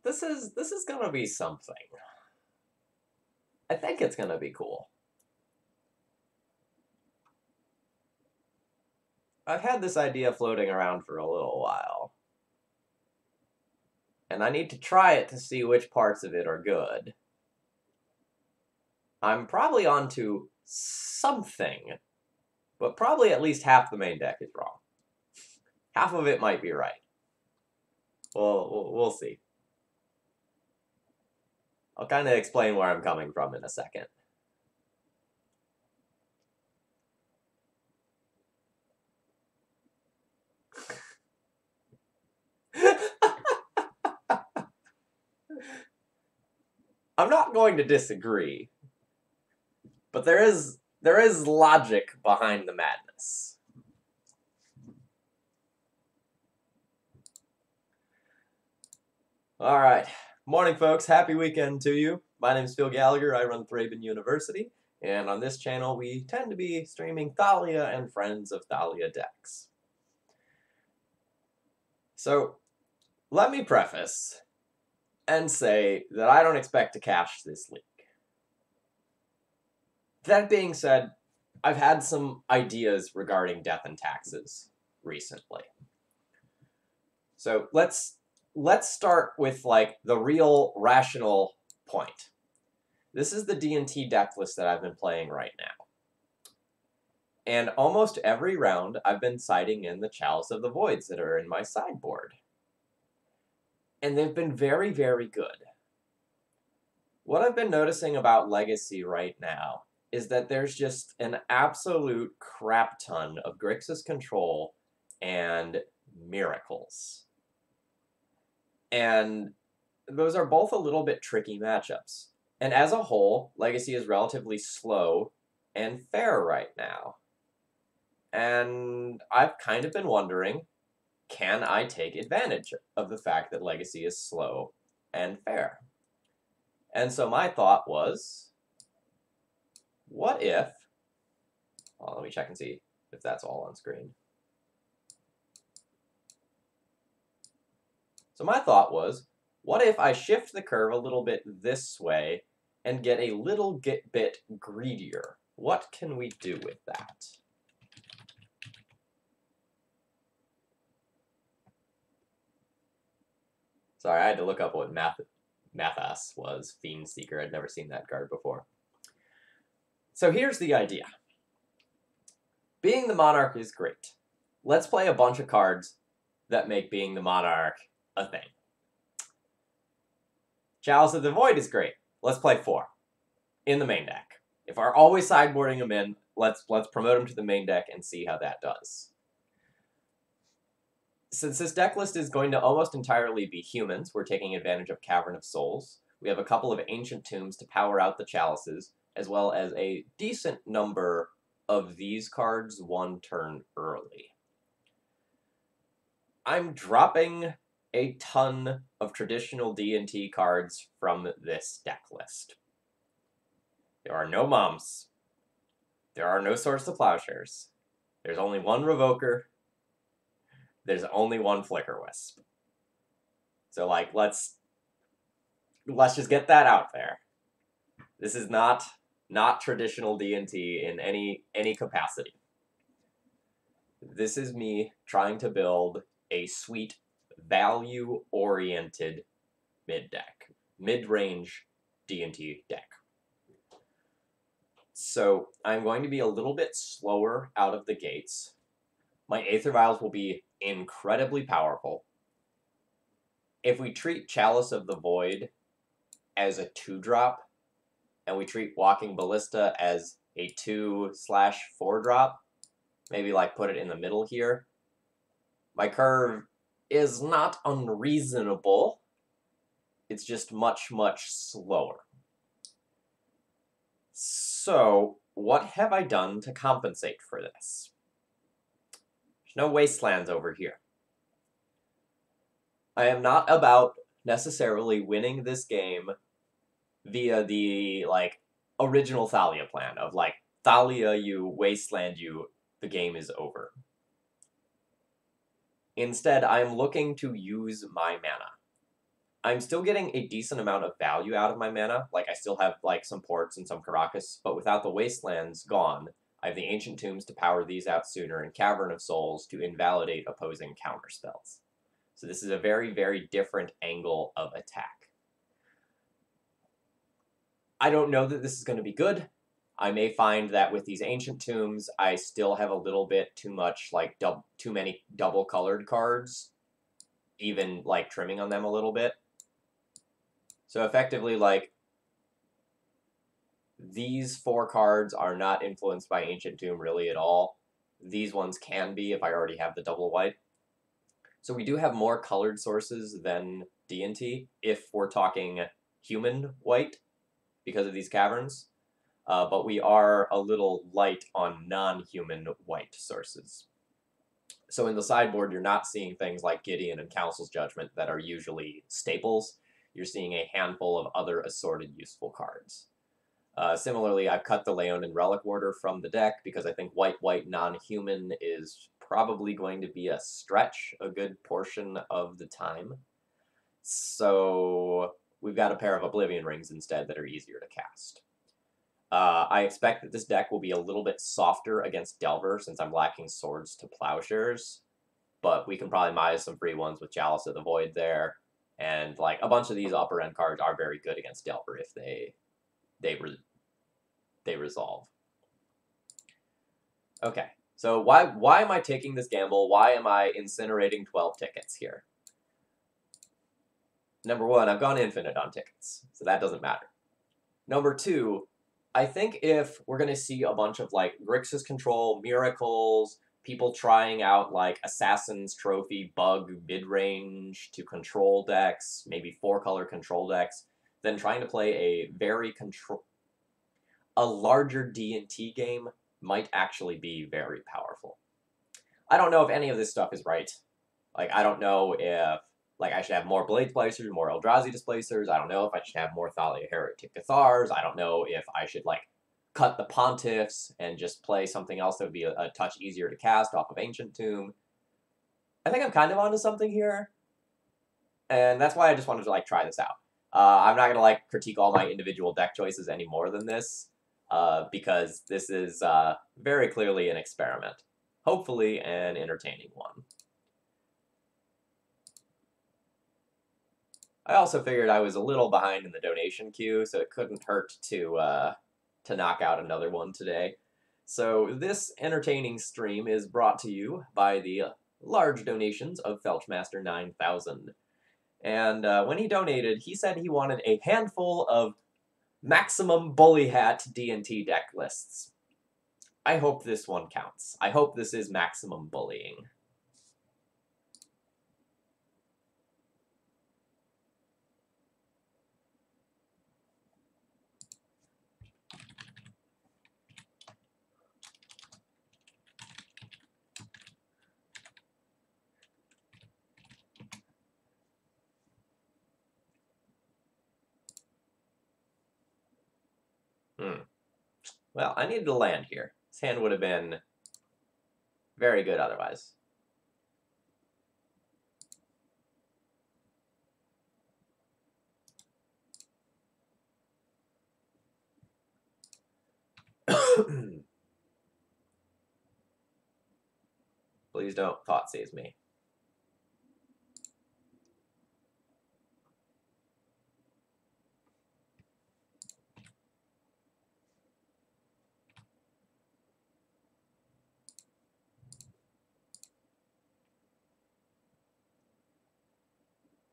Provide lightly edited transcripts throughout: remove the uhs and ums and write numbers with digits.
This is gonna be something. I think it's gonna be cool. I've had this idea floating around for a little while. And I need to try it to see which parts of it are good. I'm probably onto something, but probably at least half the main deck is wrong. Half of it might be right. Well, we'll see. I'll kind of explain where I'm coming from in a second. I'm not going to disagree, but there is logic behind the madness. All right. Morning, folks. Happy weekend to you. My name is Phil Gallagher. I run ThrabenU University, and on this channel, we tend to be streaming Thalia and Friends of Thalia decks. So, let me preface and say that I don't expect to cash this league. That being said, I've had some ideas regarding death and taxes recently. So let's start with like the real rational point. This is the D&T deck list that I've been playing right now. And almost every round I've been siding in the Chalice of the Voids that are in my sideboard. And they've been very, very good. What I've been noticing about Legacy right now is that there's just an absolute crap ton of Grixis control and miracles. And those are both a little bit tricky matchups. And as a whole, Legacy is relatively slow and fair right now. And I've kind of been wondering, can I take advantage of the fact that Legacy is slow and fair? And so my thought was, what if, well, let me check and see if that's all on screen. So my thought was, what if I shift the curve a little bit this way and get a little bit greedier? What can we do with that? Sorry, I had to look up what Mathas was. Fiend Seeker. I'd never seen that card before. So here's the idea. Being the Monarch is great. Let's play a bunch of cards that make Being the Monarch a thing. Chalice of the Void is great. Let's play 4 in the main deck. If we're always sideboarding them in, let's promote them to the main deck and see how that does. Since this deck list is going to almost entirely be humans, we're taking advantage of Cavern of Souls. We have a couple of Ancient Tombs to power out the Chalices, as well as a decent number of these cards one turn early. I'm dropping a ton of traditional D&T cards from this deck list. There are no Moms. There are no Swords to Plowshares. There's only one Revoker. There's only one Flicker Wisp. So, like, let's just get that out there. This is not traditional D&T in any capacity. This is me trying to build a sweet, value-oriented mid-range D&T deck. So I'm going to be a little bit slower out of the gates. My Aether Vials will be incredibly powerful. If we treat Chalice of the Void as a 2-drop, and we treat Walking Ballista as a 2/4-drop, maybe like put it in the middle here, my curve is not unreasonable. It's just much, much slower. So, what have I done to compensate for this? There's no wastelands over here. I am not about necessarily winning this game via the, like, original Thalia plan of, like, Thalia you, wasteland you, the game is over. Instead, I'm looking to use my mana. I'm still getting a decent amount of value out of my mana. Like, I still have, like, some ports and some Karakas, but without the Wastelands gone, I have the Ancient Tombs to power these out sooner and Cavern of Souls to invalidate opposing counterspells. So this is a very, very different angle of attack. I don't know that this is going to be good. I may find that with these Ancient Tombs, I still have a little bit too much, like, too many double-colored cards, even, like, trimming on them a little bit. So effectively, like, these 4 cards are not influenced by Ancient Tomb really at all. These ones can be if I already have the double white. So we do have more colored sources than D&T if we're talking human white because of these caverns. But we are a little light on non-human white sources. So in the sideboard, you're not seeing things like Gideon and Council's Judgment that are usually staples. You're seeing a handful of other assorted useful cards. Similarly, I've cut the Leonin Relic Warder from the deck because I think white non-human is probably going to be a stretch a good portion of the time. So we've got a pair of Oblivion Rings instead that are easier to cast. I expect that this deck will be a little bit softer against Delver since I'm lacking Swords to Plowshares, but we can probably mize some free ones with Chalice of the Void there, and like a bunch of these upper end cards are very good against Delver if they resolve. Okay, so why am I taking this gamble? Why am I incinerating 12 tickets here? Number one, I've gone infinite on tickets, so that doesn't matter. Number two, I think if we're going to see a bunch of, like, Grixis Control, Miracles, people trying out, like, Assassin's Trophy, Bug, mid-range to control decks, maybe 4-color control decks, then trying to play a larger D&T game might actually be very powerful. I don't know if any of this stuff is right. Like, I don't know if, like, I should have more Blade Displacers, more Eldrazi Displacers. I don't know if I should have more Thalia Heretic Cathars. I don't know if I should, like, cut the Pontiffs and just play something else that would be a touch easier to cast off of Ancient Tomb. I think I'm kind of onto something here. And that's why I just wanted to, like, try this out. I'm not going to, like, critique all my individual deck choices any more than this, because this is very clearly an experiment. Hopefully an entertaining one. I also figured I was a little behind in the donation queue, so it couldn't hurt to knock out another one today. So this entertaining stream is brought to you by the large donations of Felchmaster 9000. And when he donated, he said he wanted a handful of maximum bully hat D&T deck lists. I hope this one counts. I hope this is maximum bullying. Well, I needed to land here. This hand would have been very good otherwise. Please don't thought seize me.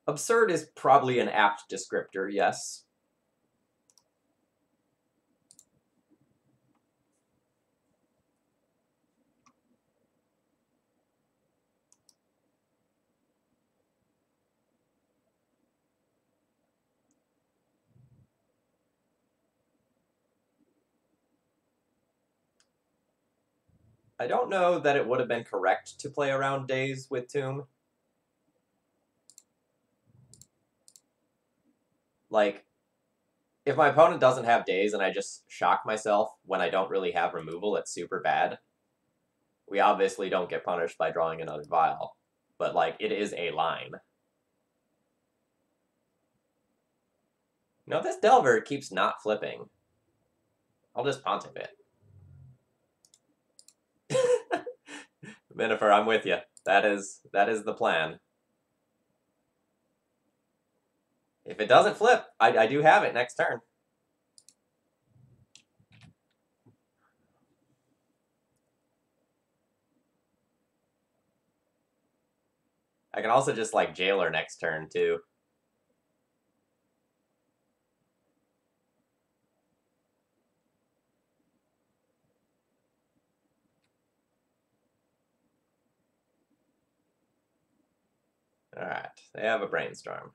Absurd is probably an apt descriptor, yes. I don't know that it would have been correct to play around Daze with Tomb. Like, if my opponent doesn't have Daze and I just shock myself when I don't really have removal, it's super bad. We obviously don't get punished by drawing another vial, but, like, it is a line. No, this Delver keeps not flipping. I'll just Pontiff it. Minifer, I'm with you. That is the plan. If it doesn't flip, I do have it next turn. I can also just, like, Jailer next turn, too. Alright, they have a Brainstorm.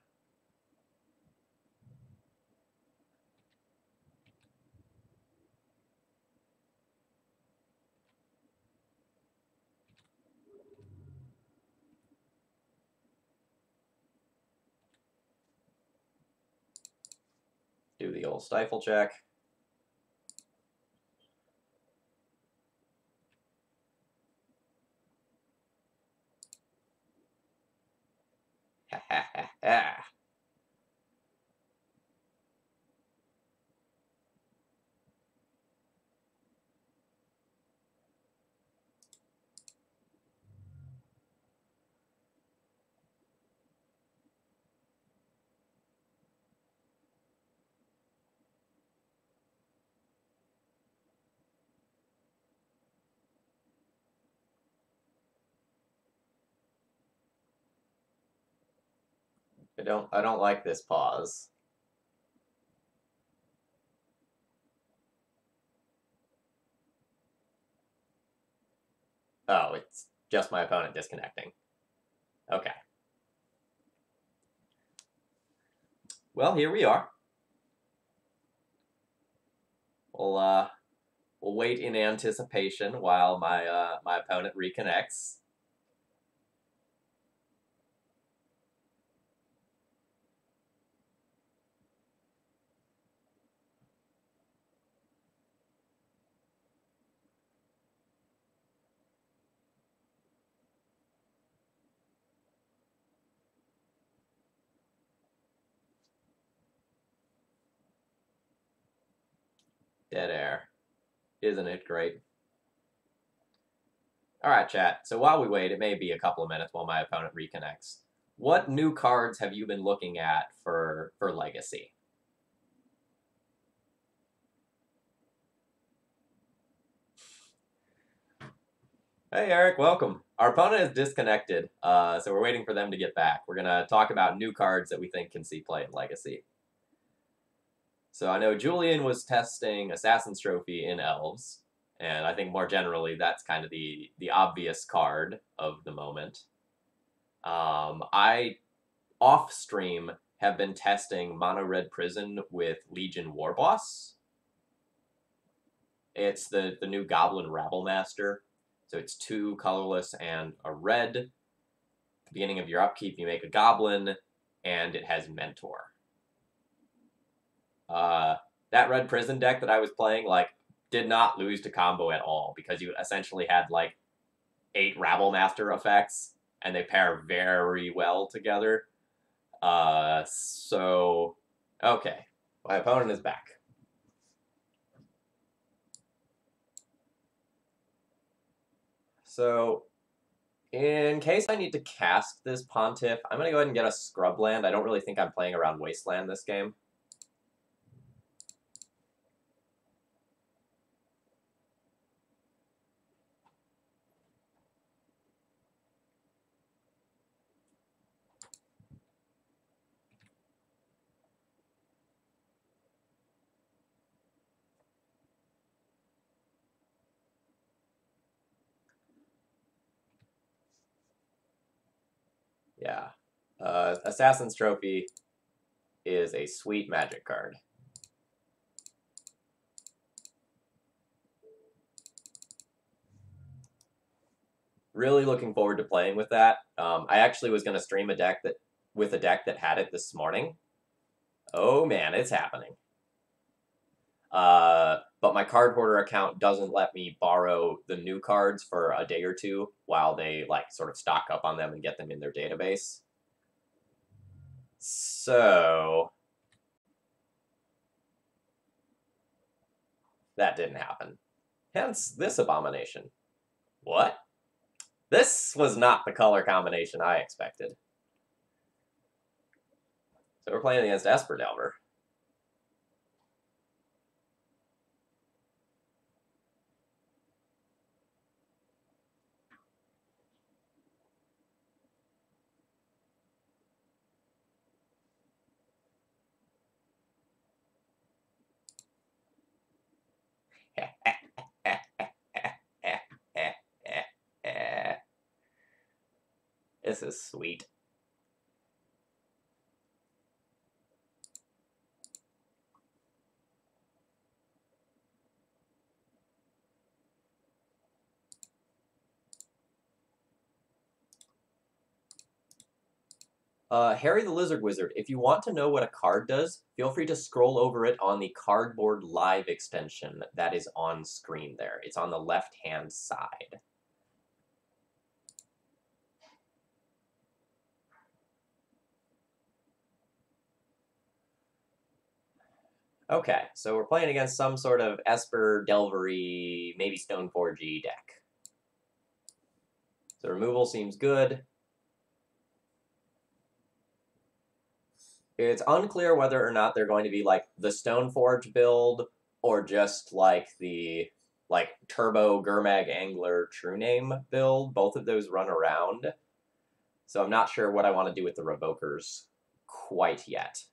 Do the old Stifle check. Ha ha ha ha. I don't like this pause. Oh, it's just my opponent disconnecting. Okay. Well, here we are. We'll wait in anticipation while my opponent reconnects. Dead air. Isn't it great? Alright, chat. So while we wait, it may be a couple of minutes while my opponent reconnects. What new cards have you been looking at for Legacy? Hey, Eric, welcome. Our opponent is disconnected, so we're waiting for them to get back. We're going to talk about new cards that we think can see play in Legacy. So I know Julian was testing Assassin's Trophy in Elves, and I think more generally that's kind of the obvious card of the moment. I, off-stream, have been testing Mono Red Prison with Legion Warboss. It's the new Goblin Rabblemaster. So it's 2 colorless and a red. At the beginning of your upkeep, you make a goblin, and it has Mentor. That red prison deck that I was playing, like, did not lose to combo at all, because you essentially had, like, 8 Rabblemaster effects, and they pair very well together. So, okay. My opponent is back. So, in case I need to cast this Pontiff, I'm going to go ahead and get a Scrubland. I don't really think I'm playing around Wasteland this game. Yeah. Assassin's Trophy is a sweet Magic card. Really looking forward to playing with that. I actually was going to stream a deck that had it this morning. Oh man, it's happening. But my card hoarder account doesn't let me borrow the new cards for a day or two while they, like, sort of stock up on them and get them in their database. So That didn't happen. Hence this abomination. What? This was not the color combination I expected. So we're playing against Esper Delver. This is sweet. Harry the Lizard Wizard, if you want to know what a card does, feel free to scroll over it on the Cardboard Live extension that is on screen there. It's on the left-hand side. Okay, so we're playing against some sort of Esper, Delvery, maybe Stoneforge deck. So removal seems good. It's unclear whether or not they're going to be like the Stoneforge build or just like the Turbo Gurmag Angler True Name build. Both of those run around. So I'm not sure what I want to do with the Revokers quite yet.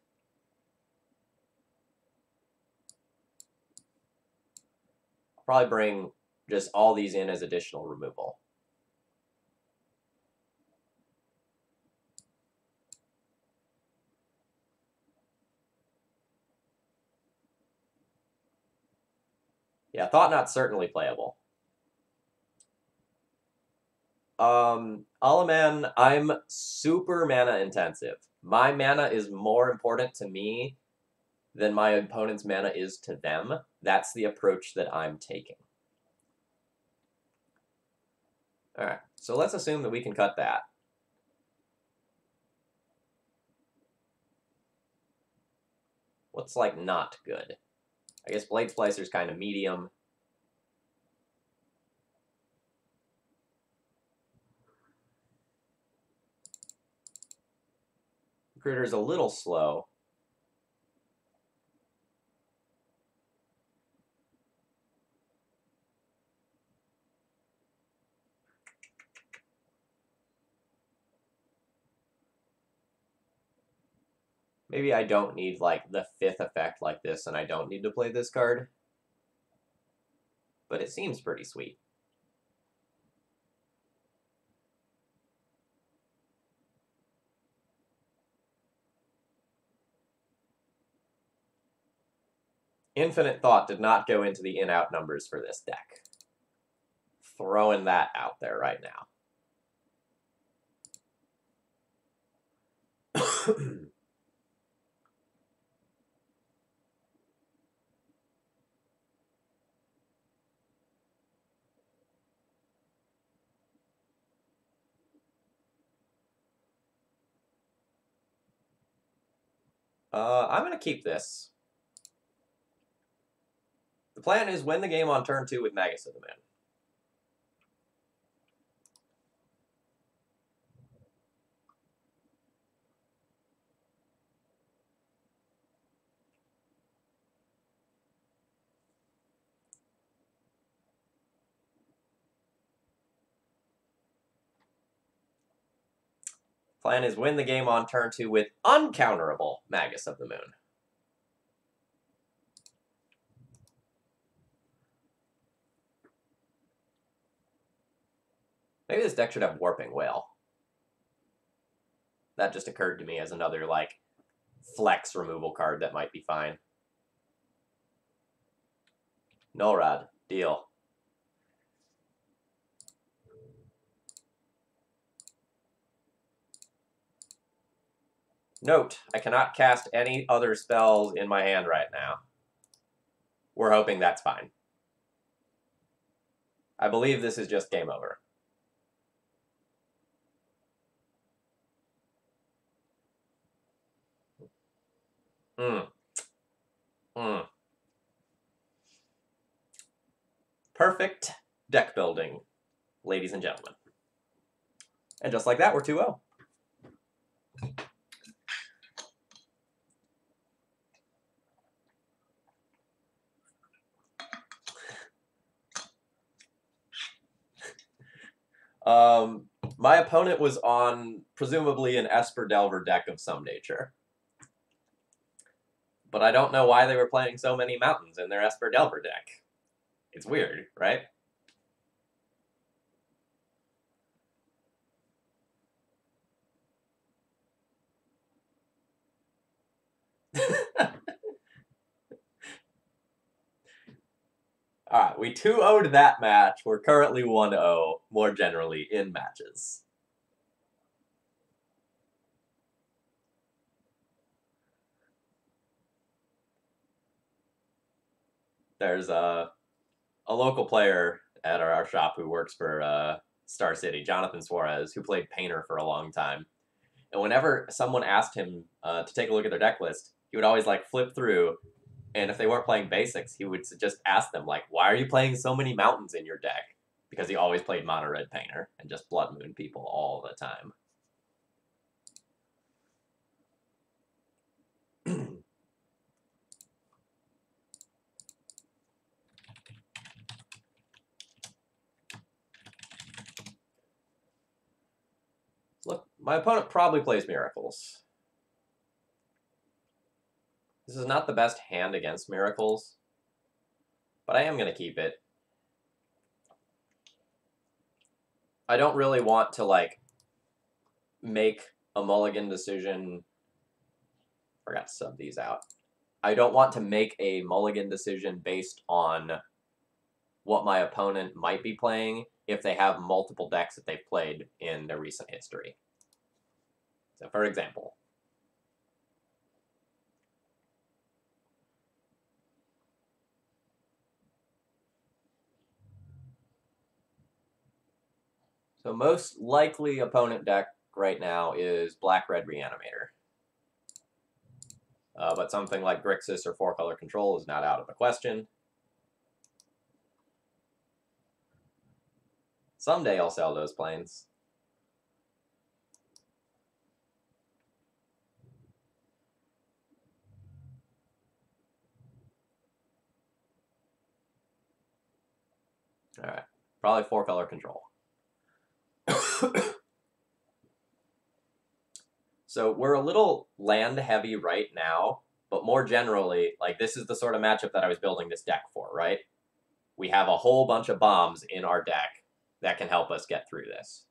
I'll probably bring just all these in as additional removal. Yeah, Thought Not certainly playable. Alaman, I'm super mana intensive. My mana is more important to me than my opponent's mana is to them. That's the approach that I'm taking. Alright, so let's assume that we can cut that. What's, like, not good? I guess Blade Splicer's kind of medium. Critter's a little slow. Maybe I don't need, like, the 5th effect like this, and I don't need to play this card. But it seems pretty sweet. Infinite Thought did not go into the in-out numbers for this deck. Throwing that out there right now. I'm going to keep this. The plan is win the game on turn 2 with Magus of the Moon. Plan is win the game on turn 2 with uncounterable Magus of the Moon. Maybe this deck should have Warping Whale. That just occurred to me as another, like, flex removal card that might be fine. Nullrod. Deal. Note, I cannot cast any other spells in my hand right now. We're hoping that's fine. I believe this is just game over. Hmm. Hmm. Perfect deck building, ladies and gentlemen. And just like that, we're 2-0. My opponent was on, presumably, an Esper Delver deck of some nature. But I don't know why they were playing so many mountains in their Esper Delver deck. It's weird, right? Alright, we 2-0'd that match. We're currently 1-0, more generally, in matches. There's a local player at our shop who works for Star City, Jonathan Suarez, who played Painter for a long time. And whenever someone asked him to take a look at their deck list, he would always like flip through, and if they weren't playing basics, he would just ask them like, "Why are you playing so many mountains in your deck?" Because he always played mono red Painter and just Blood Moon people all the time. Look, my opponent probably plays Miracles. This is not the best hand against Miracles, but I am going to keep it. I don't really want to, like, make a mulligan decision. Forgot to sub these out. I don't want to make a mulligan decision based on what my opponent might be playing if they have multiple decks that they've played in their recent history. So, for example, most likely opponent deck right now is Black-Red Reanimator. But something like Grixis or 4-color Control is not out of the question. Someday I'll sell those planes. Alright, probably 4-color Control. So we're a little land-heavy right now, but more generally, like, this is the sort of matchup that I was building this deck for, right? We have a whole bunch of bombs in our deck that can help us get through this.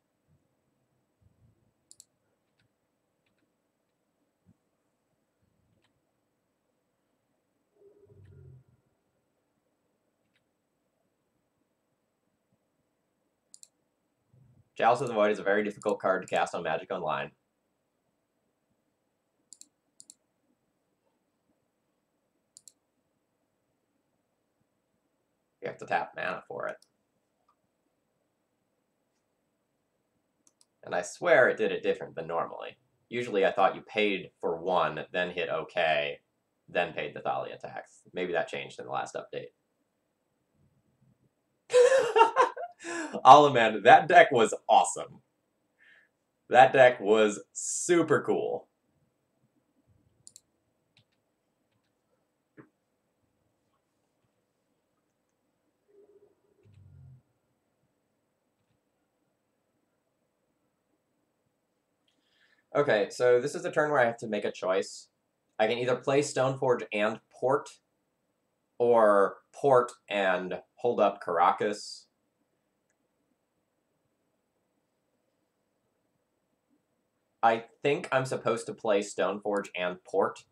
Chalice of the Void is a very difficult card to cast on Magic Online. You have to tap mana for it. And I swear it did it different than normally. Usually I thought you paid for one, then hit OK, then paid the Thalia tax. Maybe that changed in the last update. Alaman, that deck was awesome. That deck was super cool. Okay, so this is a turn where I have to make a choice. I can either play Stoneforge and Port, or Port and hold up Caracas. I think I'm supposed to play Stoneforge and Port.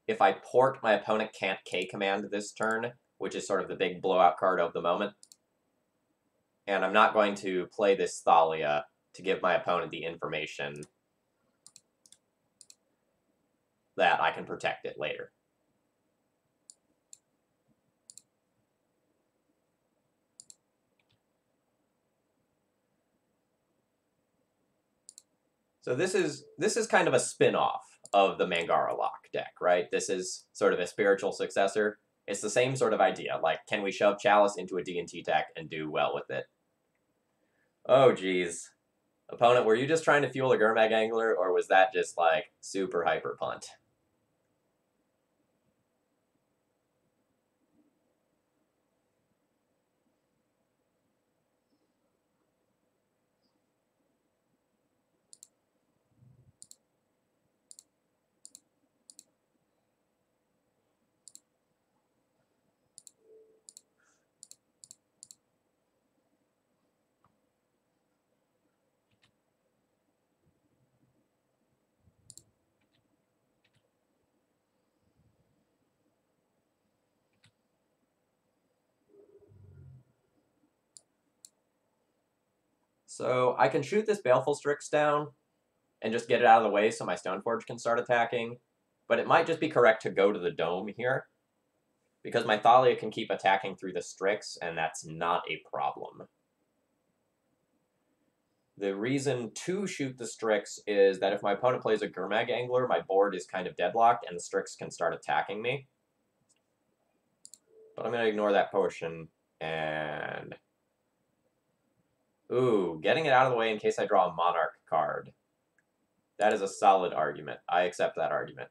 If I Port, my opponent can't K-command this turn, which is sort of the big blowout card of the moment. And I'm not going to play this Thalia to give my opponent the information that I can protect it later. So this is kind of a spin-off of the Mangara Lock deck, right? This is sort of a spiritual successor. It's the same sort of idea. Like, can we shove Chalice into a D&T deck and do well with it? Oh, geez. Opponent, were you just trying to fuel a Gurmag Angler, or was that just, like, super hyper punt? So I can shoot this Baleful Strix down and just get it out of the way so my Stoneforge can start attacking, but it might just be correct to go to the Dome here, because my Thalia can keep attacking through the Strix, and that's not a problem. The reason to shoot the Strix is that if my opponent plays a Gurmag Angler, my board is kind of deadlocked, and the Strix can start attacking me. But I'm going to ignore that potion, and... Ooh, getting it out of the way in case I draw a Monarch card. That is a solid argument. I accept that argument.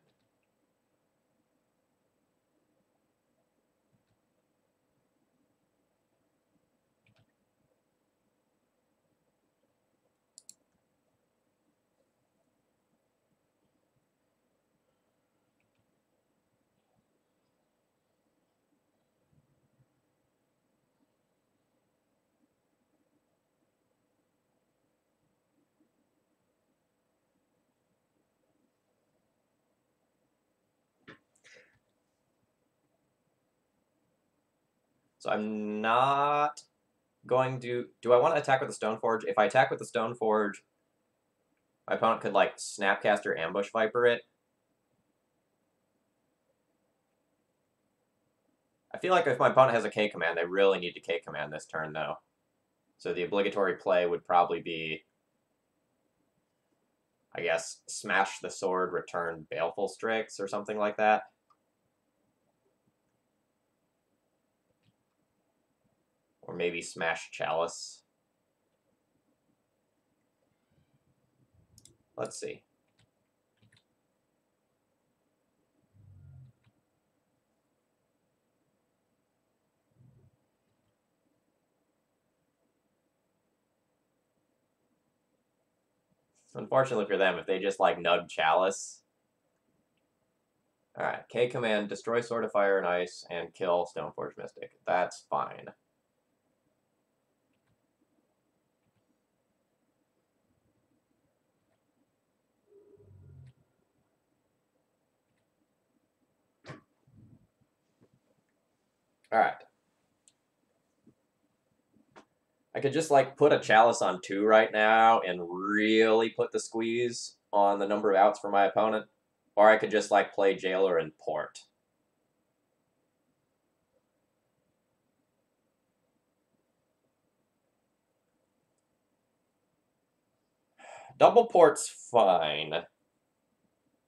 So I'm not going to... Do I want to attack with the Stoneforge? If I attack with the Stoneforge, my opponent could, like, Snapcaster Ambush Viper it. I feel like if my opponent has a K command, they really need to K command this turn, though. So the obligatory play would probably be, I guess, smash the sword, return Baleful Strix, or something like that. Or maybe smash Chalice. Let's see. Unfortunately for them, if they just, like, nug Chalice... Alright, K command, destroy Sword of Fire and Ice, and kill Stoneforge Mystic. That's fine. Alright. I could just, like, put a Chalice on 2 right now and really put the squeeze on the number of outs for my opponent. Or I could just, like, play Jailer and Port. Double Port's fine,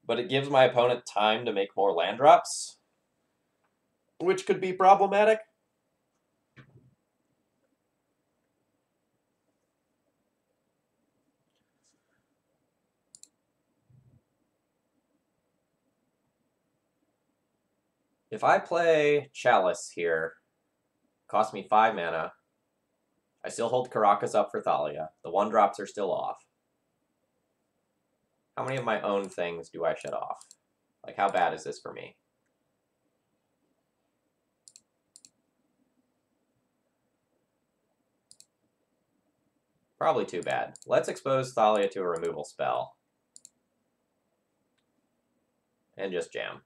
but it gives my opponent time to make more land drops, which could be problematic. If I play Chalice here, cost me 5 mana, I still hold Caracas up for Thalia. The 1-drops are still off. How many of my own things do I shut off? Like, how bad is this for me? Probably too bad. Let's expose Thalia to a removal spell. And just jam.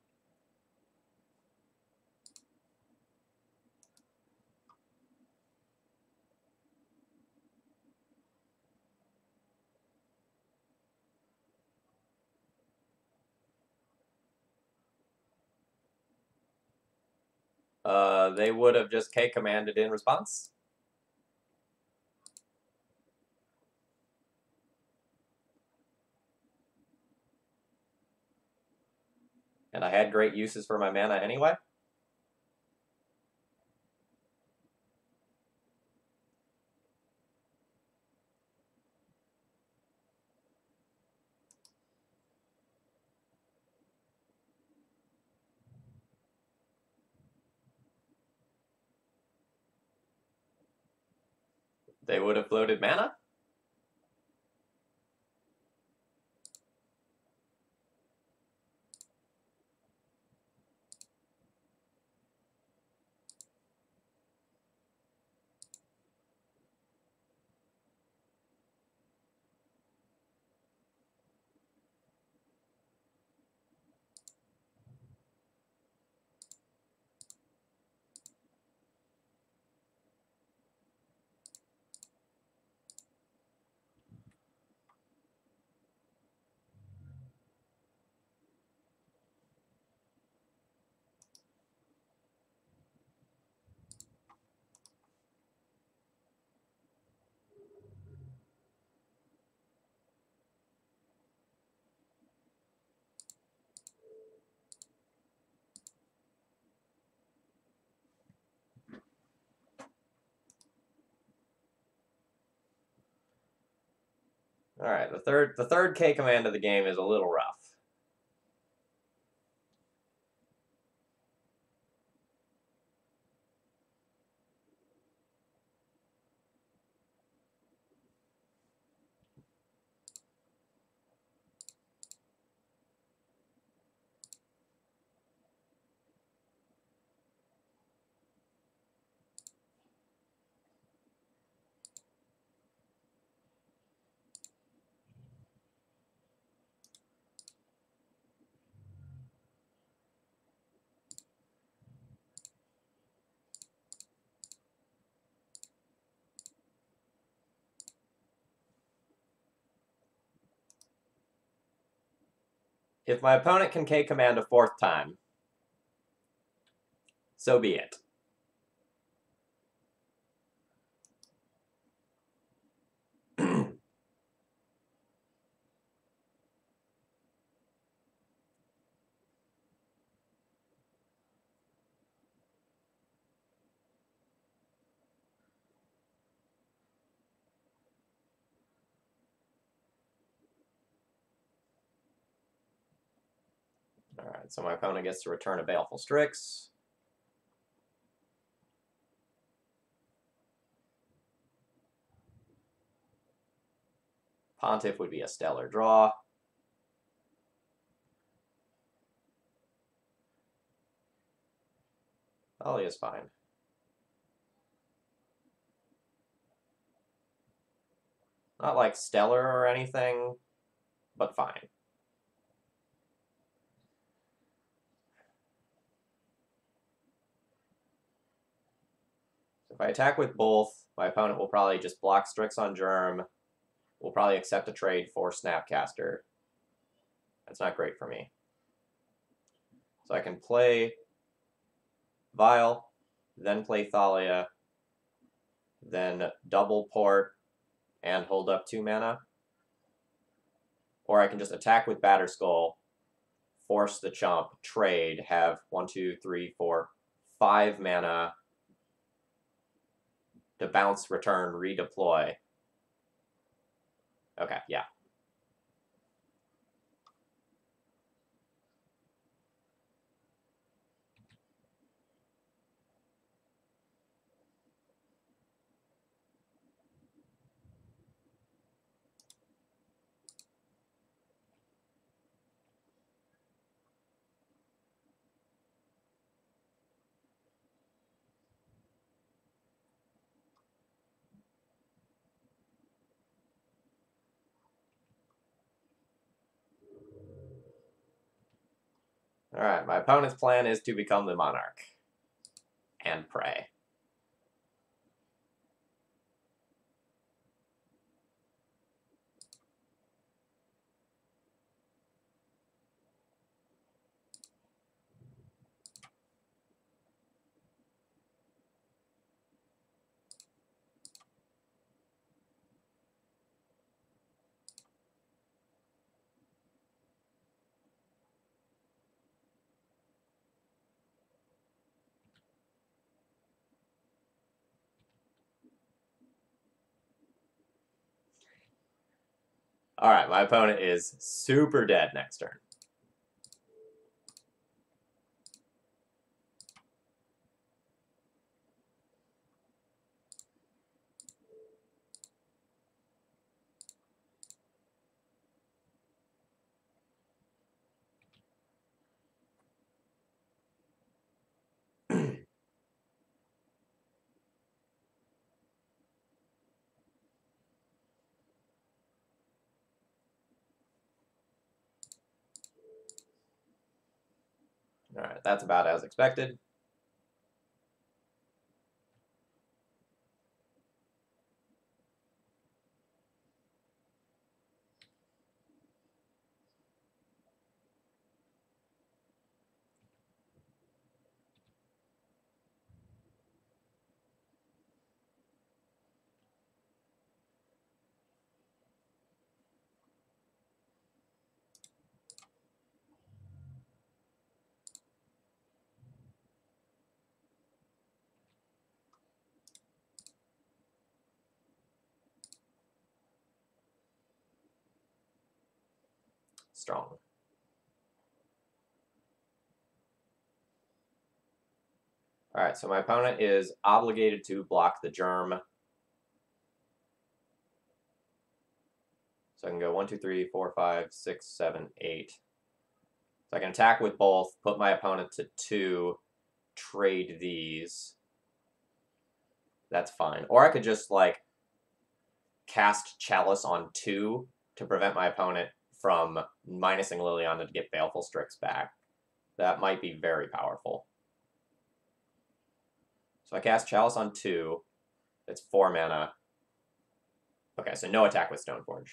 They would have just K-commanded in response. And I had great uses for my mana anyway. They would have floated mana? All right, the third K command of the game is a little rough. If my opponent can K command a fourth time, so be it. Alright, so my opponent gets to return a Baleful Strix. Pontiff would be a stellar draw. Ollie is fine. Not like stellar or anything, but fine. If I attack with both, my opponent will probably just block Strix on Germ. Will probably accept a trade for Snapcaster. That's not great for me. So I can play Vial, then play Thalia, then double port and hold up 2 mana. Or I can just attack with Batterskull, force the chump, trade, have 1, 2, 3, 4, 5 mana to bounce, return, redeploy. Okay, yeah. Alright, my opponent's plan is to become the Monarch. And pray. Alright, my opponent is super dead next turn. Alright, that's about as expected. Strong. Alright, so my opponent is obligated to block the germ. So I can go 1, 2, 3, 4, 5, 6, 7, 8. So I can attack with both, put my opponent to 2, trade these. That's fine. Or I could just, like, cast Chalice on 2 to prevent my opponent from minusing Liliana to get Baleful Strix back. That might be very powerful. So I cast Chalice on 2. It's 4 mana. Okay, so no attack with Stoneforge.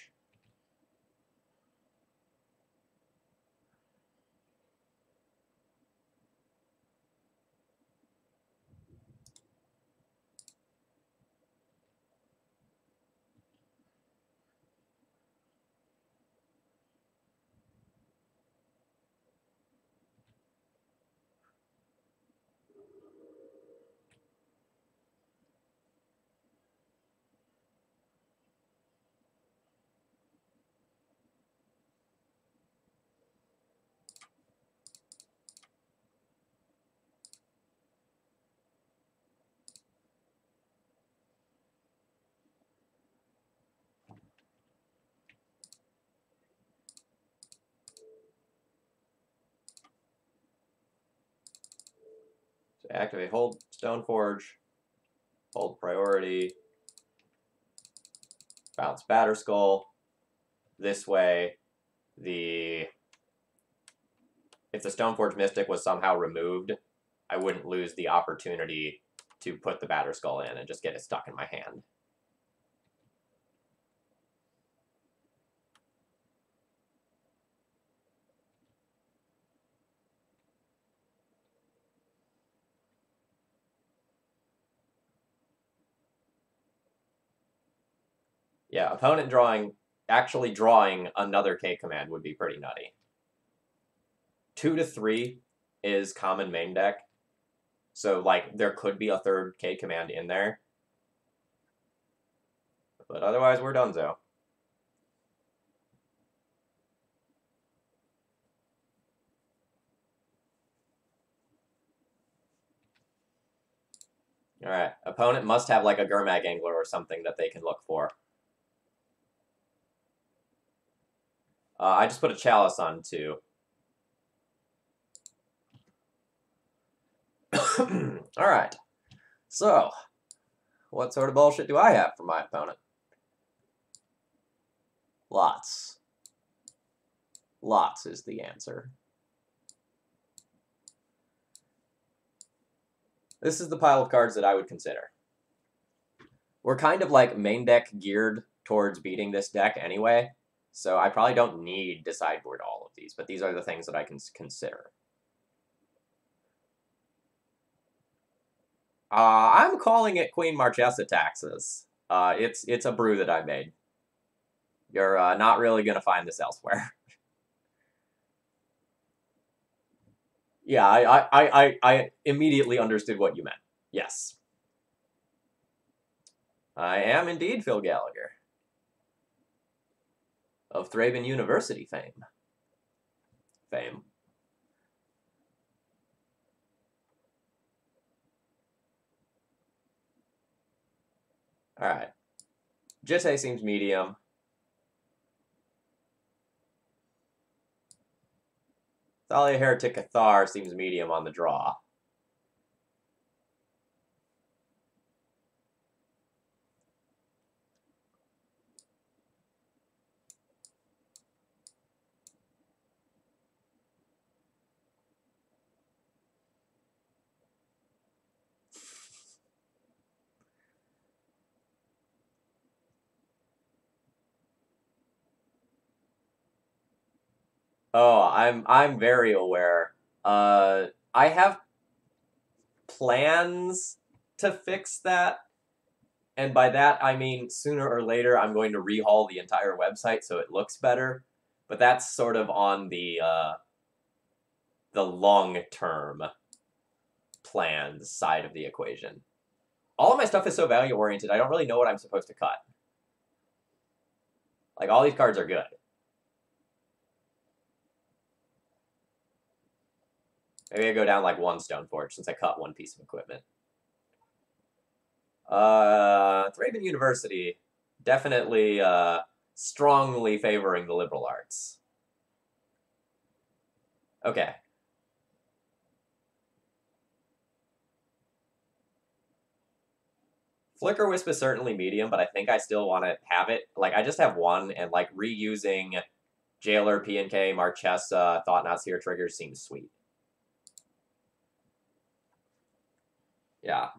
So activate hold Stoneforge, hold priority, bounce Batterskull. This way, if the Stoneforge Mystic was somehow removed, I wouldn't lose the opportunity to put the Batterskull in and just get it stuck in my hand. Yeah, opponent actually drawing another K command would be pretty nutty. 2 to 3 is common main deck, so like there could be a third K command in there. But otherwise, we're donezo. Alright, opponent must have like a Gurmag Angler or something that they can look for. I just put a Chalice on 2. Alright, so what sort of bullshit do I have for my opponent? Lots. Lots is the answer. This is the pile of cards that I would consider. We're kind of like main deck geared towards beating this deck anyway, so I probably don't need to sideboard all of these, but these are the things that I can consider. I'm calling it Queen Marchesa taxes. It's a brew that I made. You're not really going to find this elsewhere. Yeah, I immediately understood what you meant. Yes. I am indeed Phil Gallagher. Of Thraben University fame. Alright. Jitte seems medium. Thalia Heretic Cathar seems medium on the draw. Oh, I'm very aware. I have plans to fix that, and by that I mean sooner or later I'm going to rehaul the entire website so it looks better. But that's sort of on the long term plans side of the equation. All of my stuff is so value oriented. I don't really know what I'm supposed to cut. Like all these cards are good. Maybe I go down like one Stoneforge since I cut one piece of equipment. Thraben University, definitely strongly favoring the liberal arts. Okay. Flicker Wisp is certainly medium, but I think I still want to have it. Like, I just have one, and like reusing Jailer, P&K, Marchesa, Thought Not Seer triggers seems sweet. Yeah.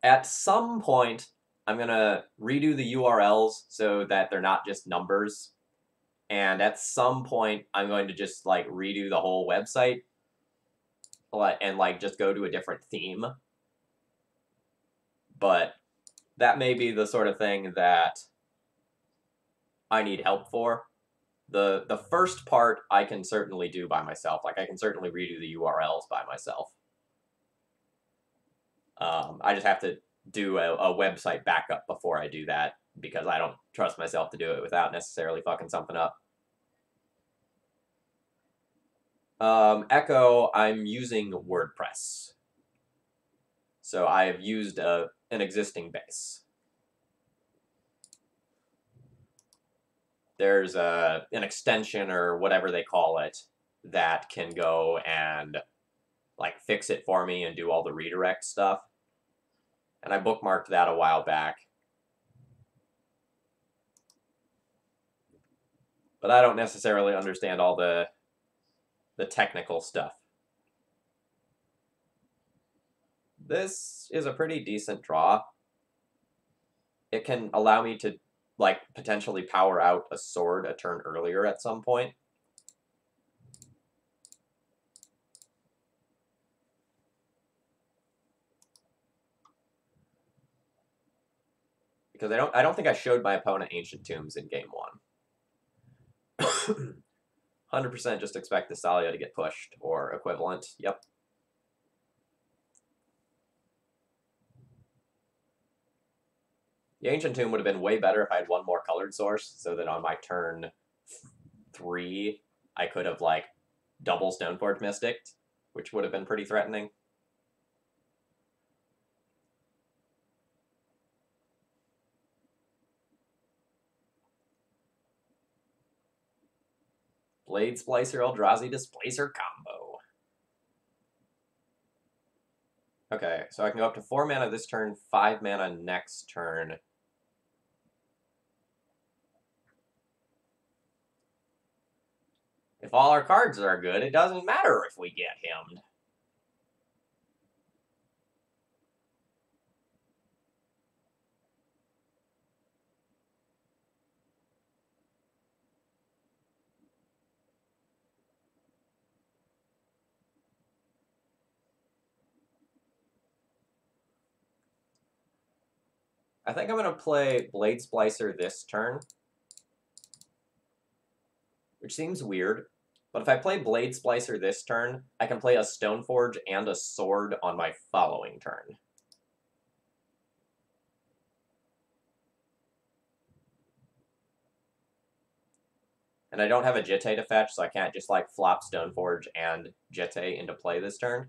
At some point, I'm gonna redo the URLs so that they're not just numbers. And at some point, I'm going to just like redo the whole website and like just go to a different theme. But that may be the sort of thing that I need help for. The first part I can certainly do by myself. Like I can certainly redo the URLs by myself. I just have to do a website backup before I do that because I don't trust myself to do it without necessarily fucking something up. Echo, I'm using WordPress. So I've used an existing base. There's an extension or whatever they call it that can go and like fix it for me and do all the redirect stuff. And I bookmarked that a while back. But I don't necessarily understand all the technical stuff. This is a pretty decent draw. It can allow me to like potentially power out a sword a turn earlier at some point. Because I don't think I showed my opponent Ancient Tombs in game 1. 100% just expect the Salia to get pushed or equivalent. Yep. The Ancient Tomb would have been way better if I had one more colored source, so that on my turn 3, I could have, like, double Stoneforge Mysticked, which would have been pretty threatening. Blade Splicer Eldrazi Displacer combo. Okay, so I can go up to 4 mana this turn, 5 mana next turn. If all our cards are good, it doesn't matter if we get hemmed. I think I'm going to play Blade Splicer this turn, which seems weird. But if I play Blade Splicer this turn, I can play a Stoneforge and a Sword on my following turn. And I don't have a Jitte to fetch, so I can't just like flop Stoneforge and Jitte into play this turn.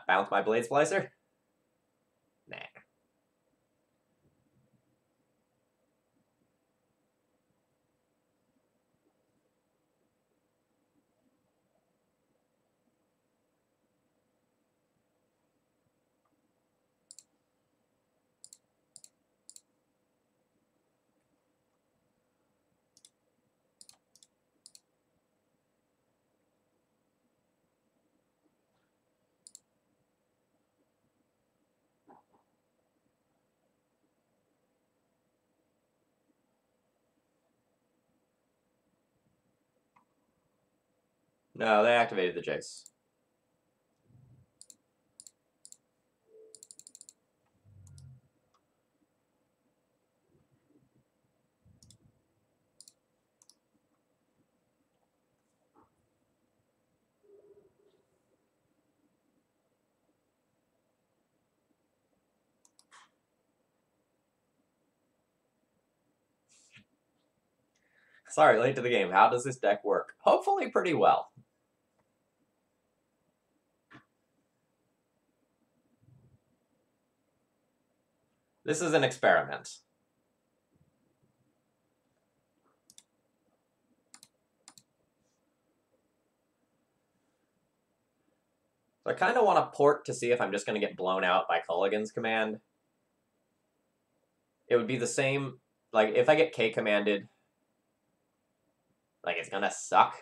Bounce my Blade Splicer? Nah. No, they activated the Jace. Sorry, late to the game. How does this deck work? Hopefully pretty well. This is an experiment. So I kind of want to port to see if I'm just going to get blown out by Culligan's command. It would be the same, like, if I get K commanded, like, it's going to suck.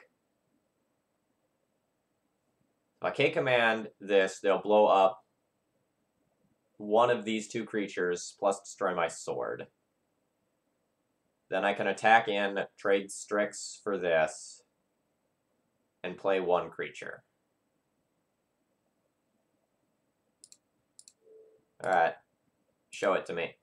If I K command this, they'll blow up one of these two creatures plus destroy my sword. Then I can attack in, trade Strix for this, and play one creature. Alright, show it to me.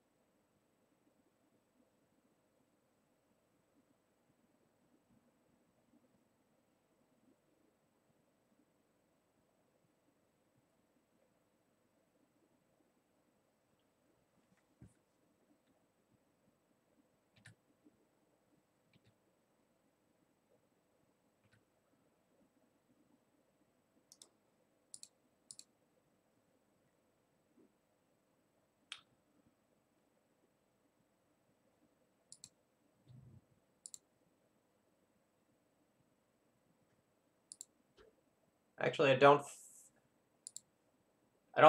Actually, I don't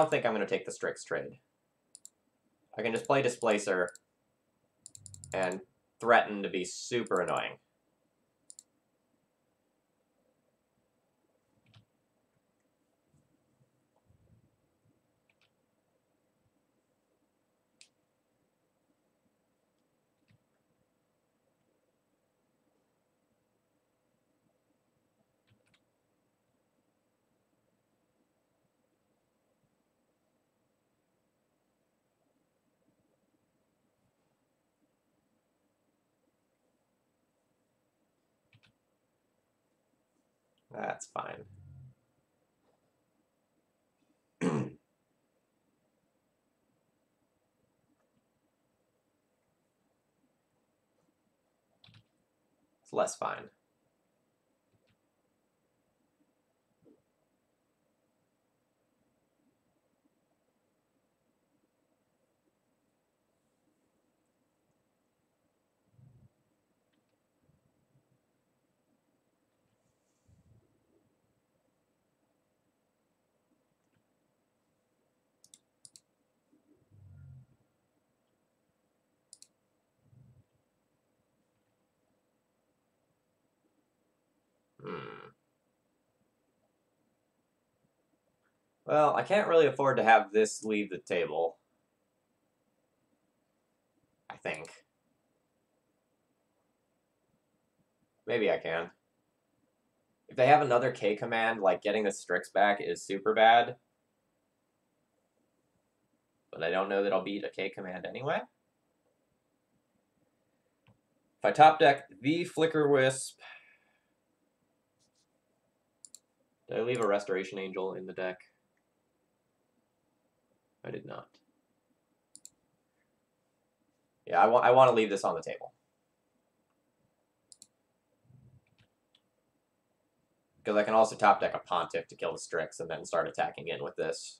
think I'm going to take the Strix trade. I can just play Displacer and threaten to be super annoying. That's fine. It's less fine. Well, I can't really afford to have this leave the table. I think. Maybe I can. If they have another K command, like getting the Strix back is super bad. But I don't know that I'll beat a K command anyway. If I top deck the Flicker Wisp, did I leave a Restoration Angel in the deck? I did not. Yeah, I want to leave this on the table. Because I can also top deck a Pontiff to kill the Strix and then start attacking in with this.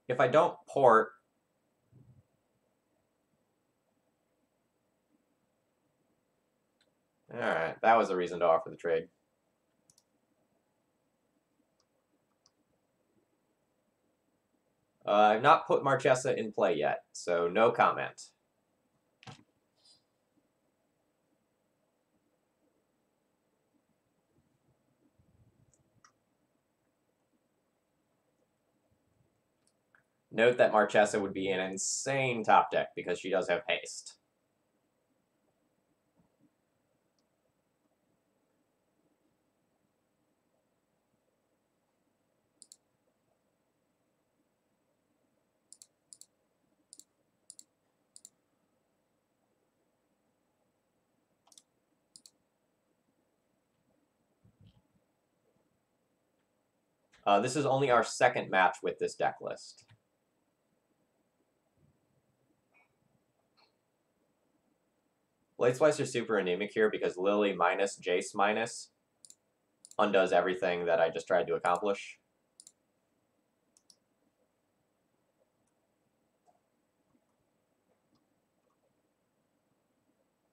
If I don't port, Alright, that was a reason to offer the trade. I've not put Marchesa in play yet, so no comment. Note that Marchesa would be an insane top deck because she does have haste. This is only our second match with this deck list. Blade Slicer's super anemic here because Lily minus Jace minus undoes everything that I just tried to accomplish.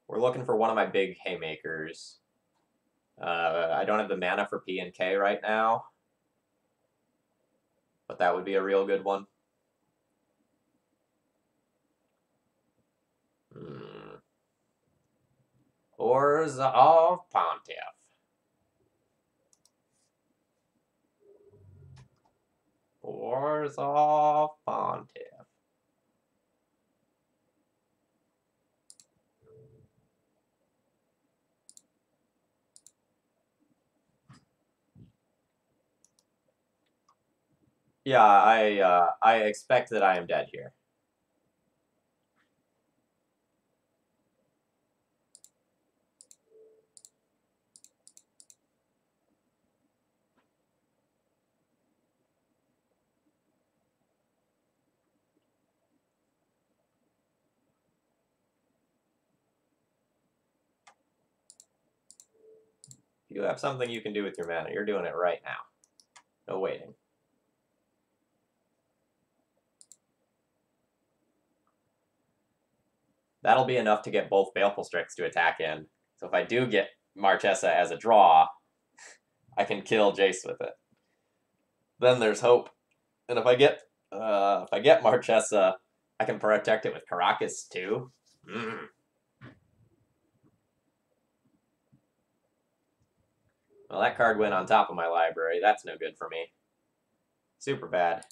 We're looking for one of my big haymakers. I don't have the mana for P and K right now, but that would be a real good one. Ores of Pontiff. Ores of Pontiff. Yeah, I expect that I am dead here. If you have something you can do with your mana, you're doing it right now. No waiting. That'll be enough to get both Baleful Strix to attack in. So if I do get Marchesa as a draw, I can kill Jace with it. Then there's hope. And if I get Marchesa, I can protect it with Caracas too. Well, that card went on top of my library. That's no good for me. Super bad.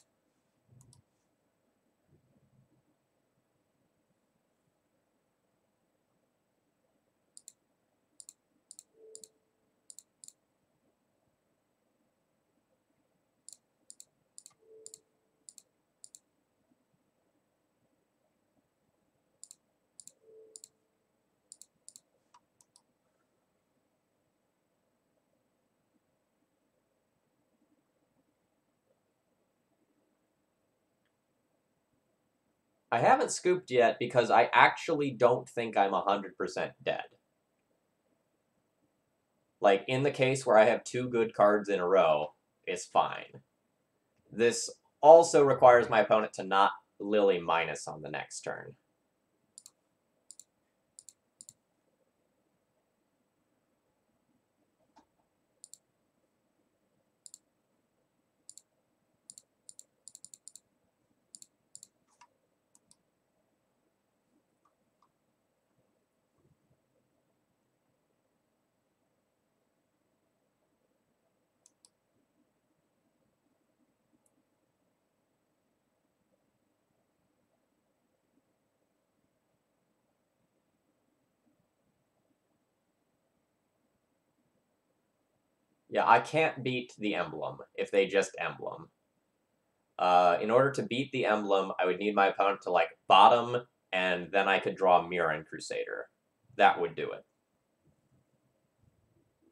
I haven't scooped yet because I actually don't think I'm 100% dead. Like, in the case where I have 2 good cards in a row, it's fine. This also requires my opponent to not Lily minus on the next turn. Yeah, I can't beat the emblem if they just emblem. In order to beat the emblem, I would need my opponent to, like, bottom, and then I could draw Mirren Crusader. That would do it.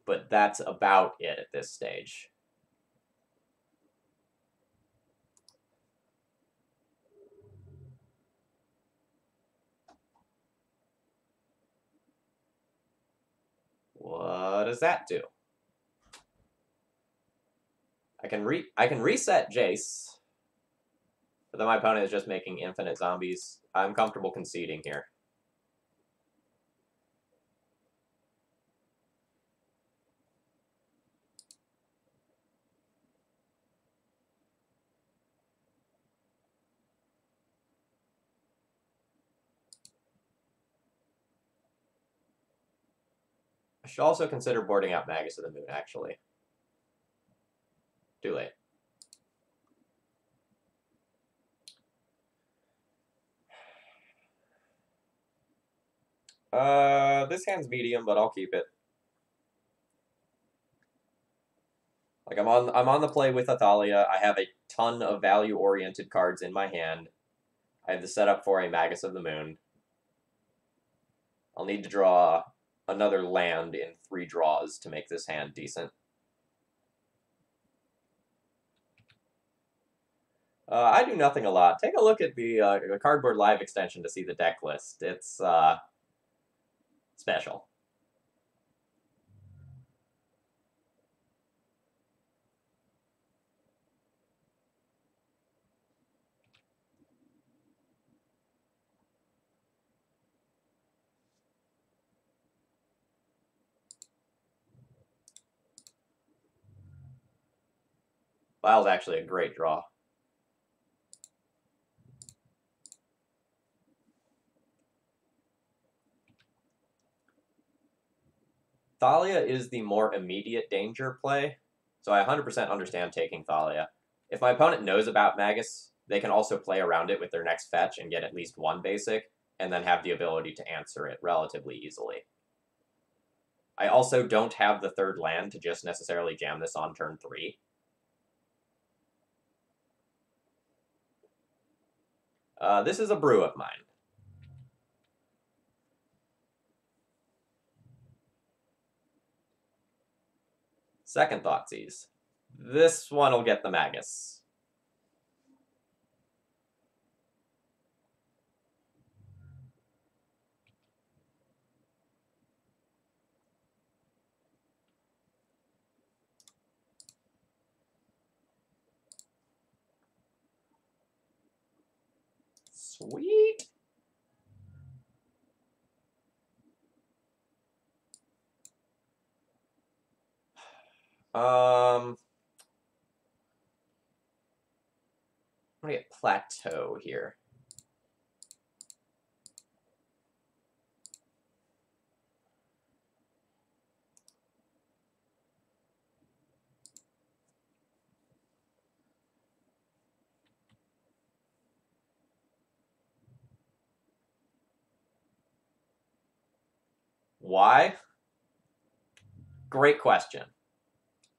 But that's about it at this stage. What does that do? I can reset Jace, but then my opponent is just making infinite zombies. I'm comfortable conceding here. I should also consider boarding out Magus of the Moon, actually. Too late. This hand's medium, but I'll keep it. Like I'm on the play with Athalia. I have a ton of value-oriented cards in my hand. I have the setup for a Magus of the Moon. I'll need to draw another land in 3 draws to make this hand decent. I do nothing a lot. Take a look at the Cardboard Live extension to see the deck list. It's special. Vile's actually a great draw. Thalia is the more immediate danger play, so I 100% understand taking Thalia. If my opponent knows about Magus, they can also play around it with their next fetch and get at least 1 basic, and then have the ability to answer it relatively easily. I also don't have the 3rd land to just necessarily jam this on turn 3. This is a brew of mine. Second Thoughtseize. This one will get the Magus. Sweet. I'm gonna get Plateau here. Why? Great question.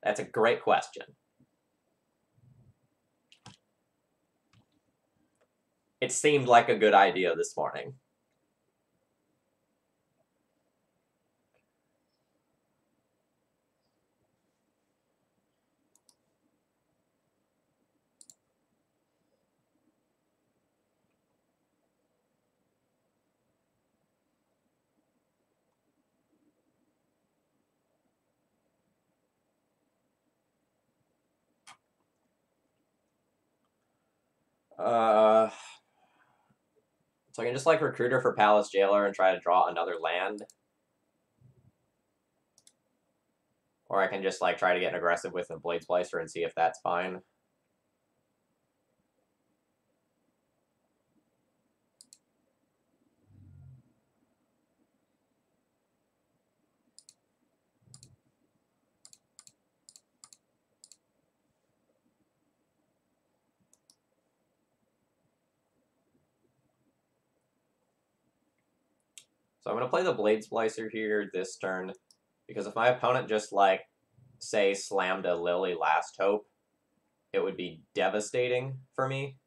That's a great question. It seemed like a good idea this morning. So I can just like Recruiter for Palace Jailer and try to draw another land. Or I can just like try to get aggressive with a Blade Splicer and see if that's fine. So I'm going to play the Blade Splicer here this turn, because if my opponent just, like, say, slammed a Lily Last Hope, it would be devastating for me.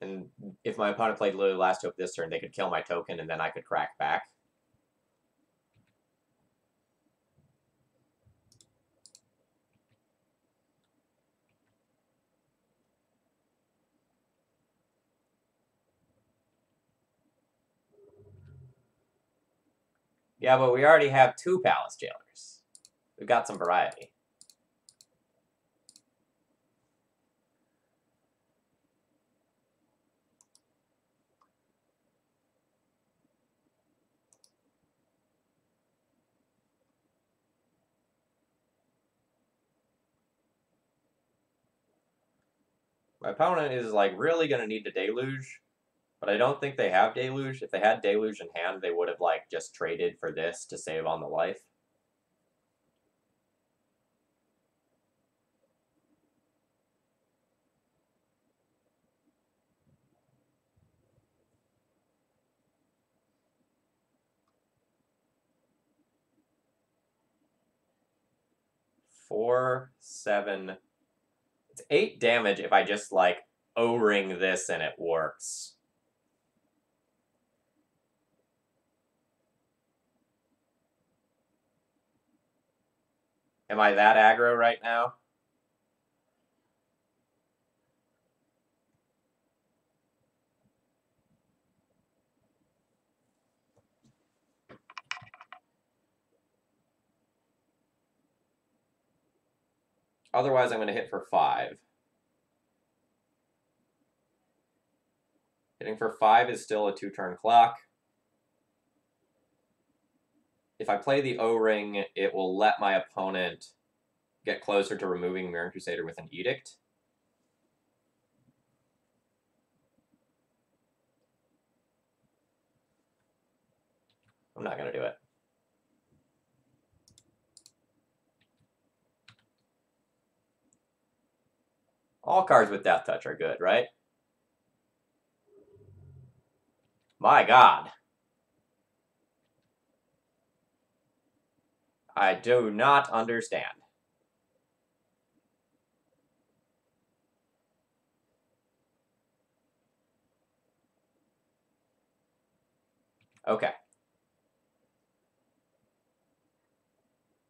And if my opponent played Lily Last Hope this turn, they could kill my token, and then I could crack back. Yeah, but we already have 2 Palace Jailers. We've got some variety. My opponent is, like, really going to need to Deluge, But I don't think they have Deluge. If they had Deluge in hand, they would have, like, just traded for this to save on the life. Four, 7. It's 8 damage if I just, like, O-ring this and it works. Am I that aggro right now? Otherwise, I'm going to hit for 5. Hitting for 5 is still a 2-turn clock. If I play the O-ring, it will let my opponent get closer to removing Mirror Crusader with an Edict. I'm not going to do it. All cards with Death Touch are good, right? My god. I do not understand. Okay.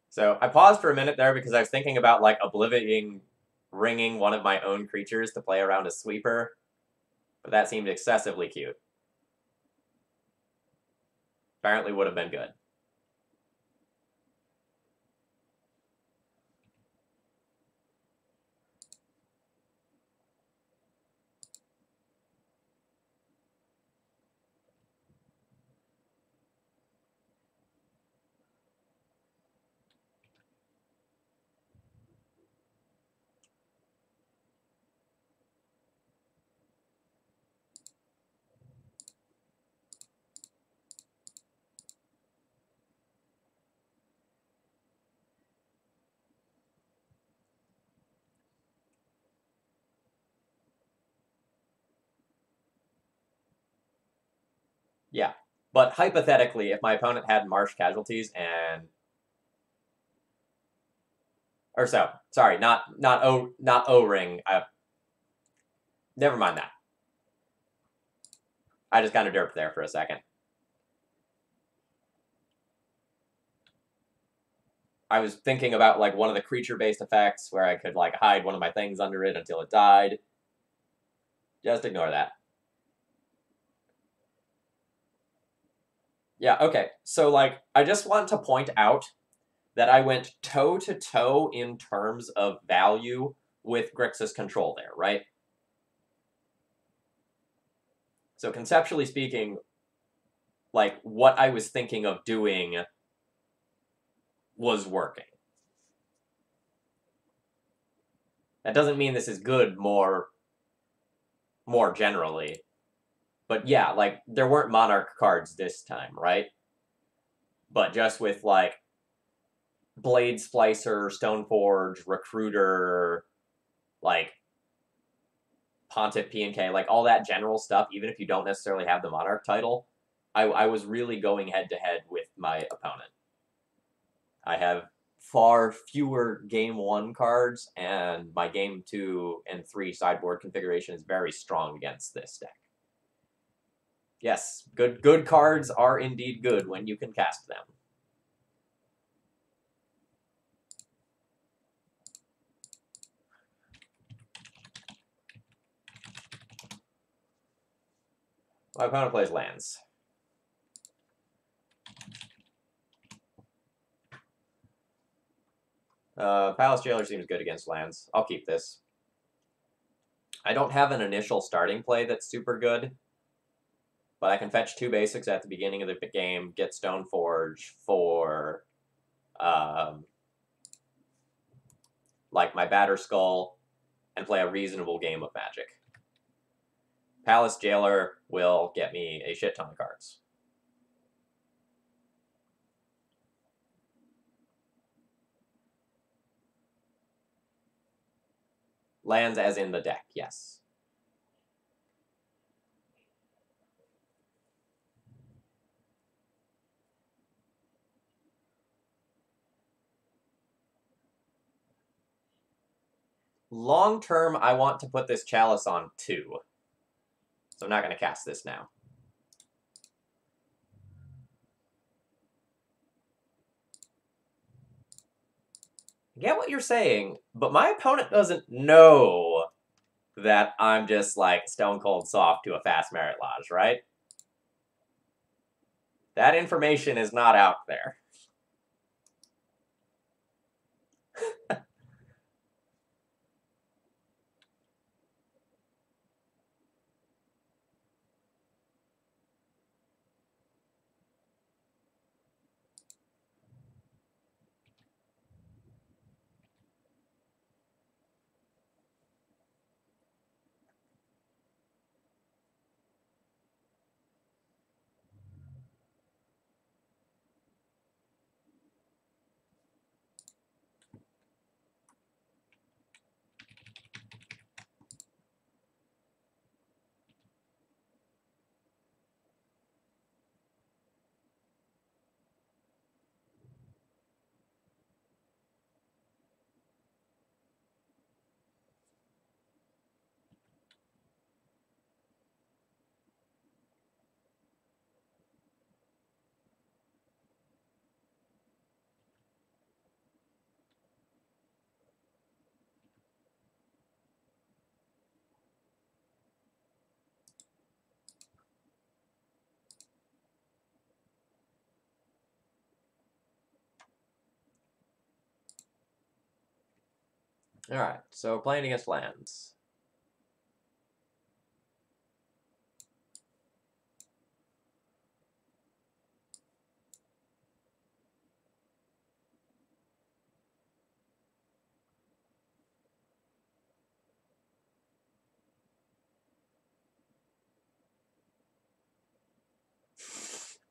So I paused for a minute there because I was thinking about, like, ringing one of my own creatures to play around a sweeper, but that seemed excessively cute. Apparently would have been good. Yeah. But hypothetically, if my opponent had Marsh Casualties and... Or so, sorry, not O-ring. Never mind that. I just kind of derped there for a second. I was thinking about, like, one of the creature-based effects where I could, like, hide one of my things under it until it died. Just ignore that. Yeah, okay. So, like, I just want to point out that I went toe-to-toe in terms of value with Grixis control there, right? So conceptually speaking, like, what I was thinking of doing was working. That doesn't mean this is good more generally. But yeah, like, there weren't Monarch cards this time, right? But just with, like, Blade Splicer, Stoneforge, Recruiter, like, Pontiff, P&K, like, all that general stuff, even if you don't necessarily have the Monarch title, I was really going head-to-head with my opponent. I have far fewer Game 1 cards, and my Game 2 and 3 sideboard configuration is very strong against this deck. Yes, good cards are indeed good when you can cast them. My opponent plays lands. Palace Jailer seems good against lands. I'll keep this. I don't have an initial starting play that's super good, but I can fetch 2 basics at the beginning of the game, get Stoneforge for, like, my Batter Skull, and play a reasonable game of Magic. Palace Jailer will get me a shit ton of cards. Lands as in the deck, yes. Long term, I want to put this Chalice on 2. So I'm not going to cast this now. I get what you're saying, but my opponent doesn't know that I'm just, like, stone cold soft to a fast Merit Lodge, right? That information is not out there. Alright, so playing against lands.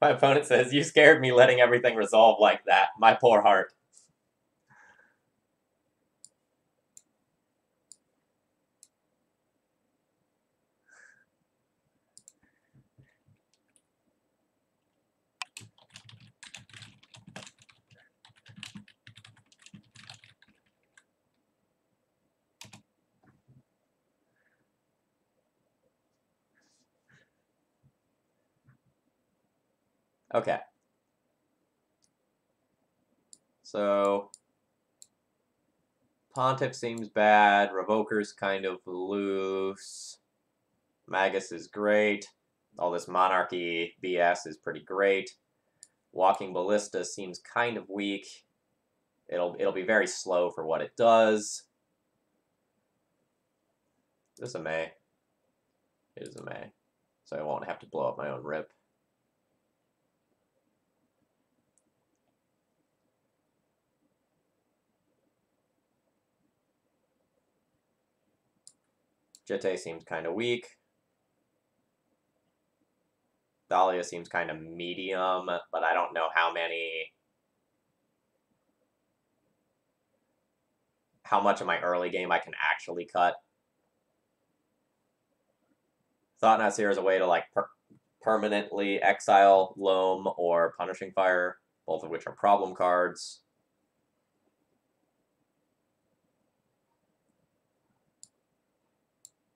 My opponent says, "You scared me letting everything resolve like that. My poor heart." Okay. So, Pontiff seems bad. Revoker's kind of loose. Magus is great. All this Monarchy BS is pretty great. Walking Ballista seems kind of weak. It'll be very slow for what it does. This is a May. It is a May. So I won't have to blow up my own rip. Jete seems kind of weak. Dahlia seems kind of medium, but I don't know how much of my early game I can actually cut. Thought Nasir is a way to, like, permanently exile Loam or Punishing Fire, both of which are problem cards.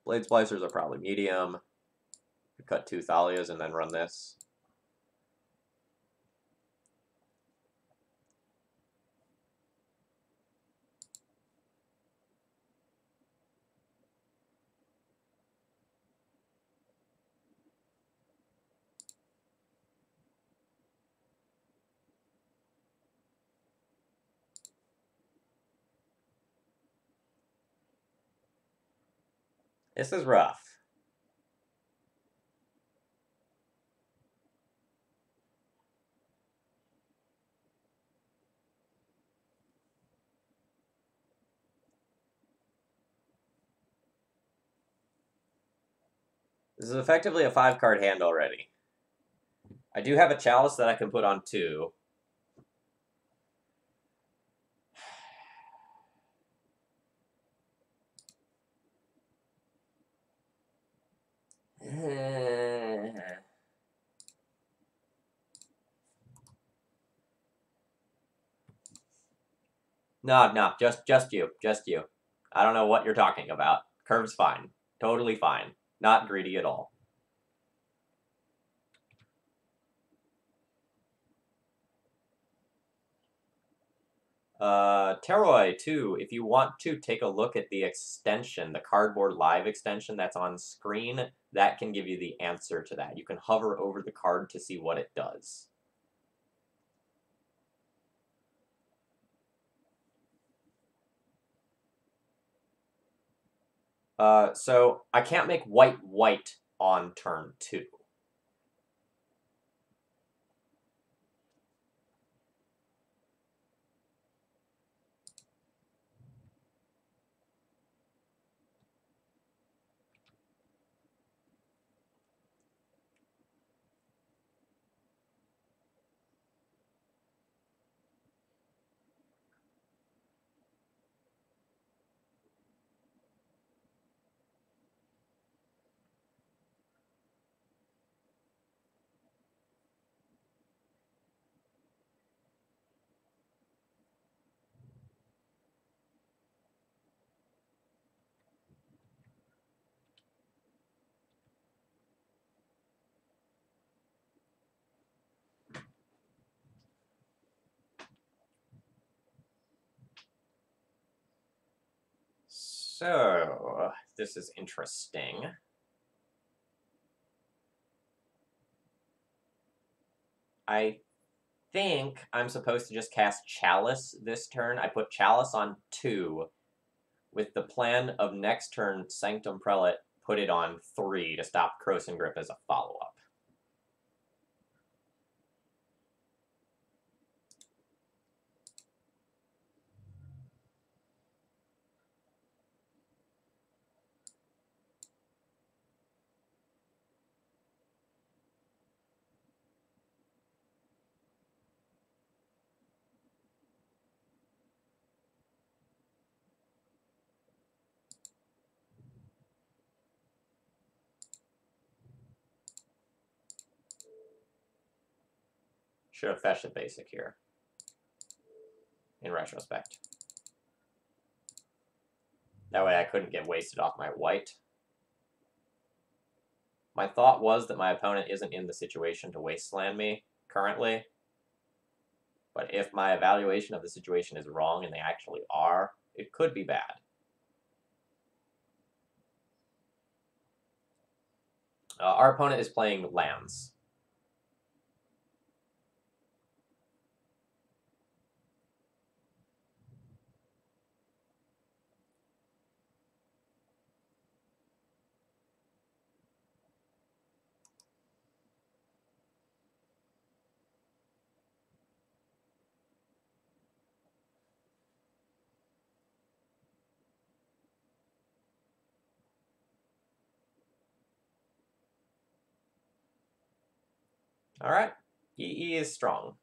Blade Splicers are probably medium. Could cut 2 Thalias and then run this. This is rough. This is effectively a 5-card hand already. I do have a Chalice that I can put on 2. No, just you. I don't know what you're talking about. Curve's fine. Totally fine. Not greedy at all. Teroi, too, if you want to take a look at the extension, the Cardboard Live extension that's on screen, that can give you the answer to that. You can hover over the card to see what it does. So I can't make white on turn 2. So, this is interesting. I think I'm supposed to just cast Chalice this turn. I put Chalice on 2, with the plan of next turn, Sanctum Prelate put it on 3 to stop Krosan Grip as a follow-up. Should have fetched a basic here, in retrospect. That way I couldn't get wasted off my white. My thought was that my opponent isn't in the situation to wasteland me currently, but if my evaluation of the situation is wrong and they actually are, it could be bad. Our opponent is playing lands. Alright, he is strong.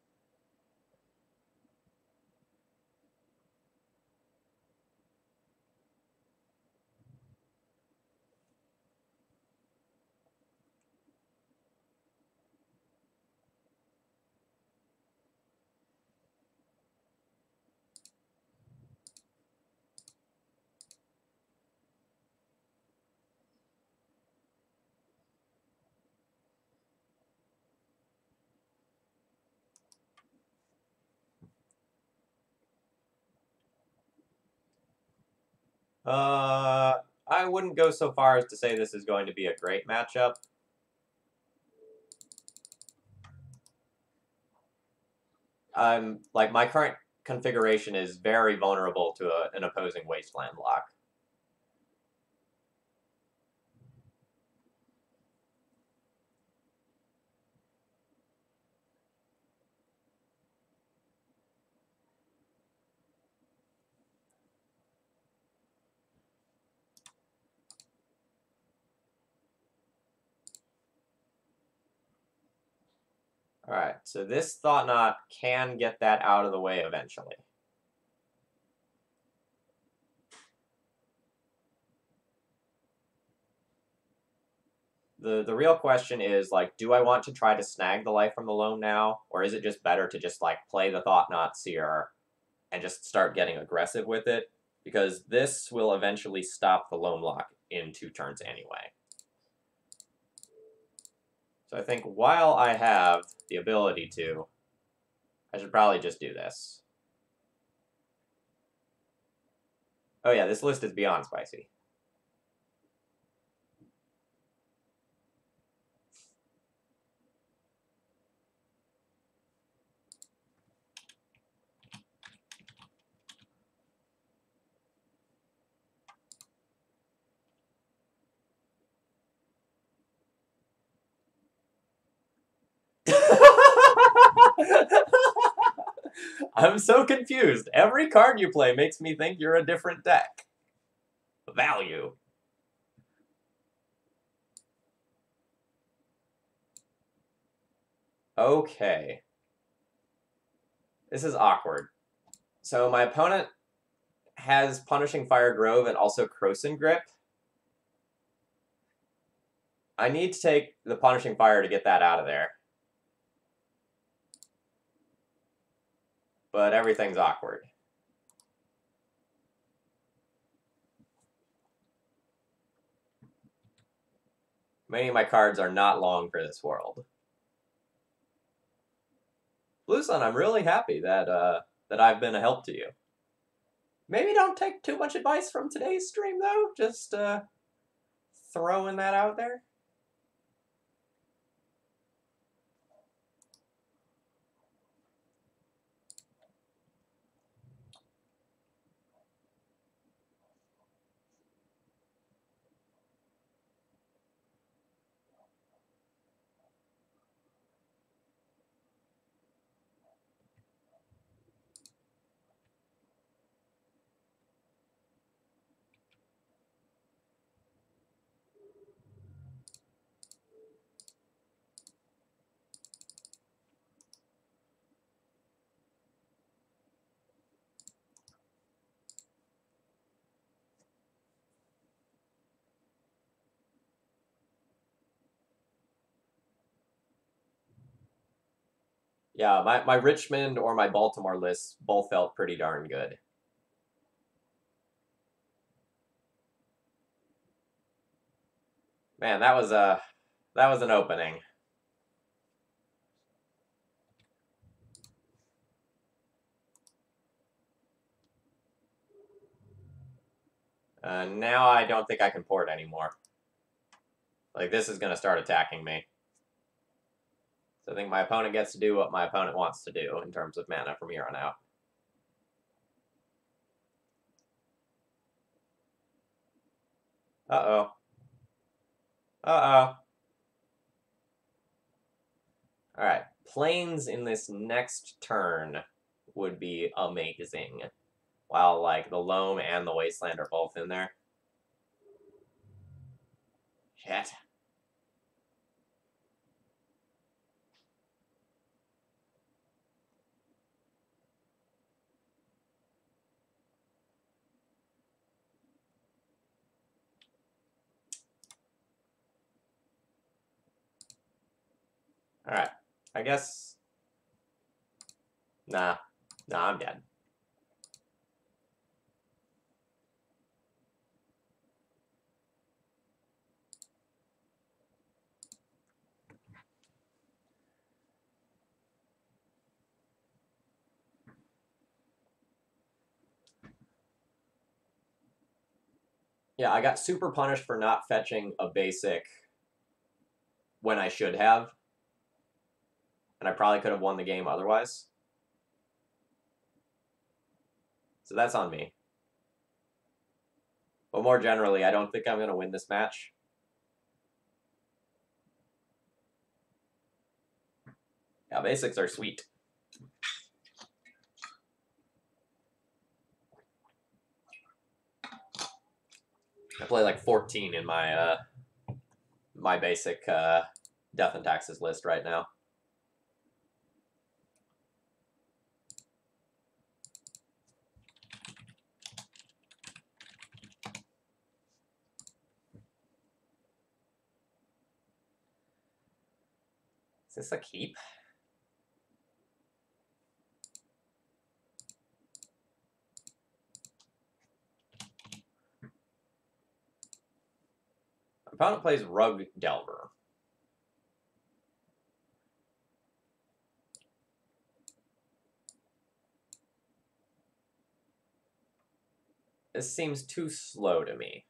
I wouldn't go so far as to say this is going to be a great matchup. Like, my current configuration is very vulnerable to an opposing wasteland block. Alright, so this Thought Knot can get that out of the way eventually. The real question is, like, do I want to try to snag the life from the loam now? Or is it just better to just, like, play the Thought Knot Seer and just start getting aggressive with it? Because this will eventually stop the loam lock in 2 turns anyway. So I think while I have the ability to, I should probably just do this. Oh yeah, this list is beyond spicy. I'm so confused. Every card you play makes me think you're a different deck. Value. Okay. This is awkward. So my opponent has Punishing Fire Grove and also Krosan Grip. I need to take the Punishing Fire to get that out of there. But everything's awkward. Many of my cards are not long for this world. Blue Sun, I'm really happy that that I've been a help to you. Maybe don't take too much advice from today's stream, though. Just throwing that out there. Yeah, my Richmond or my Baltimore lists both felt pretty darn good. Man, that was an opening. Now I don't think I can port anymore. Like, this is going to start attacking me. So I think my opponent gets to do what my opponent wants to do in terms of mana from here on out. Uh-oh. Uh-oh. Alright. Plains in this next turn would be amazing. While, like, the Loam and the Wasteland are both in there. Shit. Alright. I guess... Nah. Nah, I'm dead. Yeah, I got super punished for not fetching a basic when I should have. And I probably could have won the game otherwise. So that's on me. But more generally, I don't think I'm going to win this match. Yeah, basics are sweet. I play like 14 in my my basic Death and Taxes list right now. Is this a keep? Opponent plays Rug Delver. This seems too slow to me.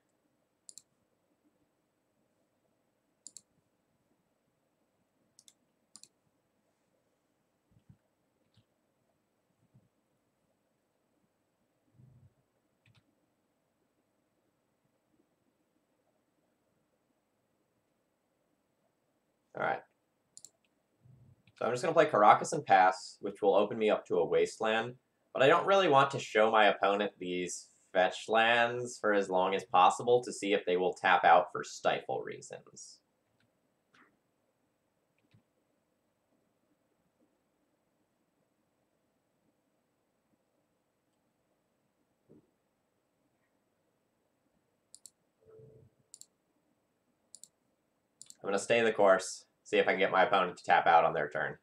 Alright. So I'm just going to play Caracas and pass, which will open me up to a wasteland. But I don't really want to show my opponent these fetch lands for as long as possible to see if they will tap out for stifle reasons. I'm going to stay the course, see if I can get my opponent to tap out on their turn.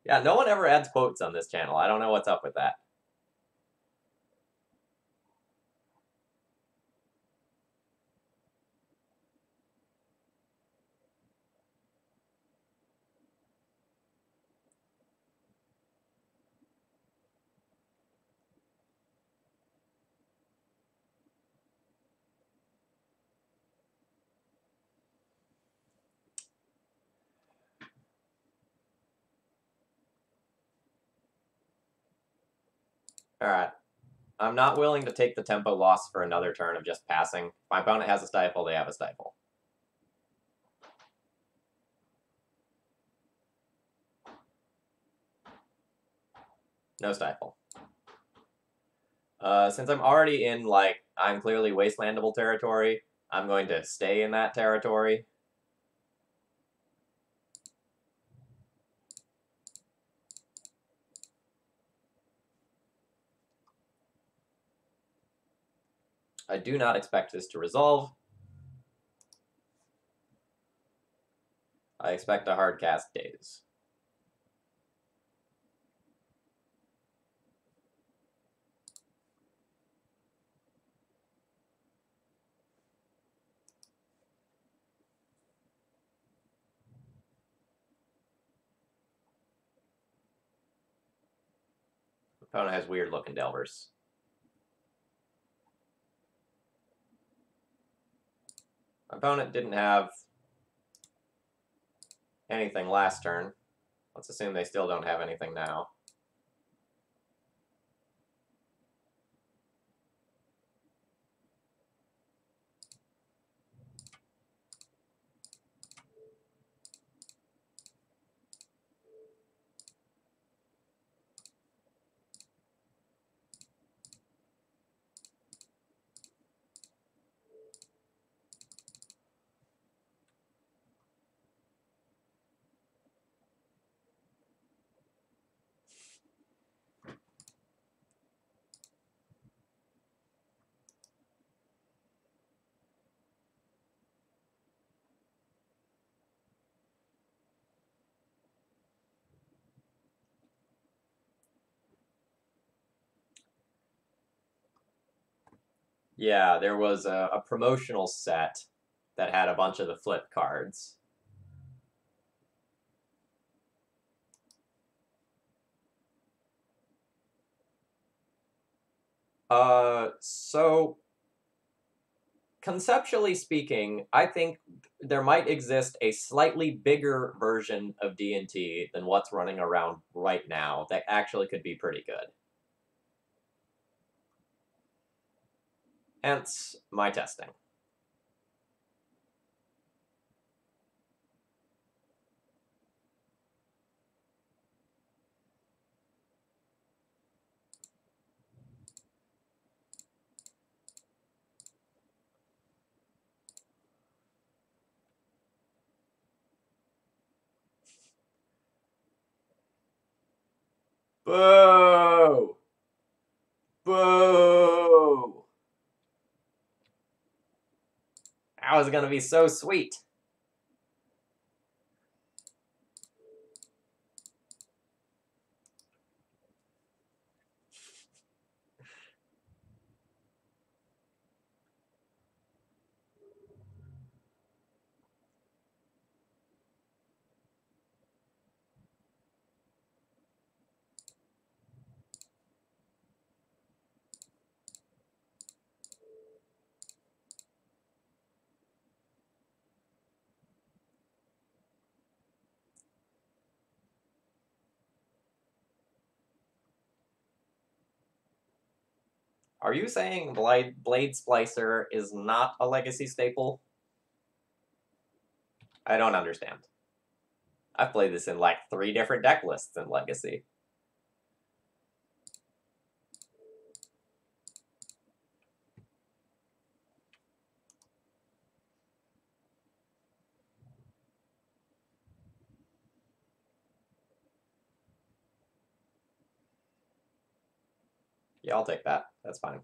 Yeah, no one ever adds quotes on this channel. I don't know what's up with that. Alright. I'm not willing to take the tempo loss for another turn of just passing. If my opponent has a stifle, they have a stifle. No stifle. Since I'm already in, like, I'm clearly wastelandable territory, I'm going to stay in that territory. I do not expect this to resolve. I expect a hard cast Daze. Opponent has weird looking Delvers. My opponent didn't have anything last turn. Let's assume they still don't have anything now. Yeah, there was a promotional set that had a bunch of the flip cards. So conceptually speaking, I think there might exist a slightly bigger version of D&T than what's running around right now that actually could be pretty good. Hence, my testing. Boo! Boo! That was gonna be so sweet. Are you saying Blade Splicer is not a Legacy staple? I don't understand. I've played this in like 3 different deck lists in Legacy. Yeah, I'll take that. That's fine.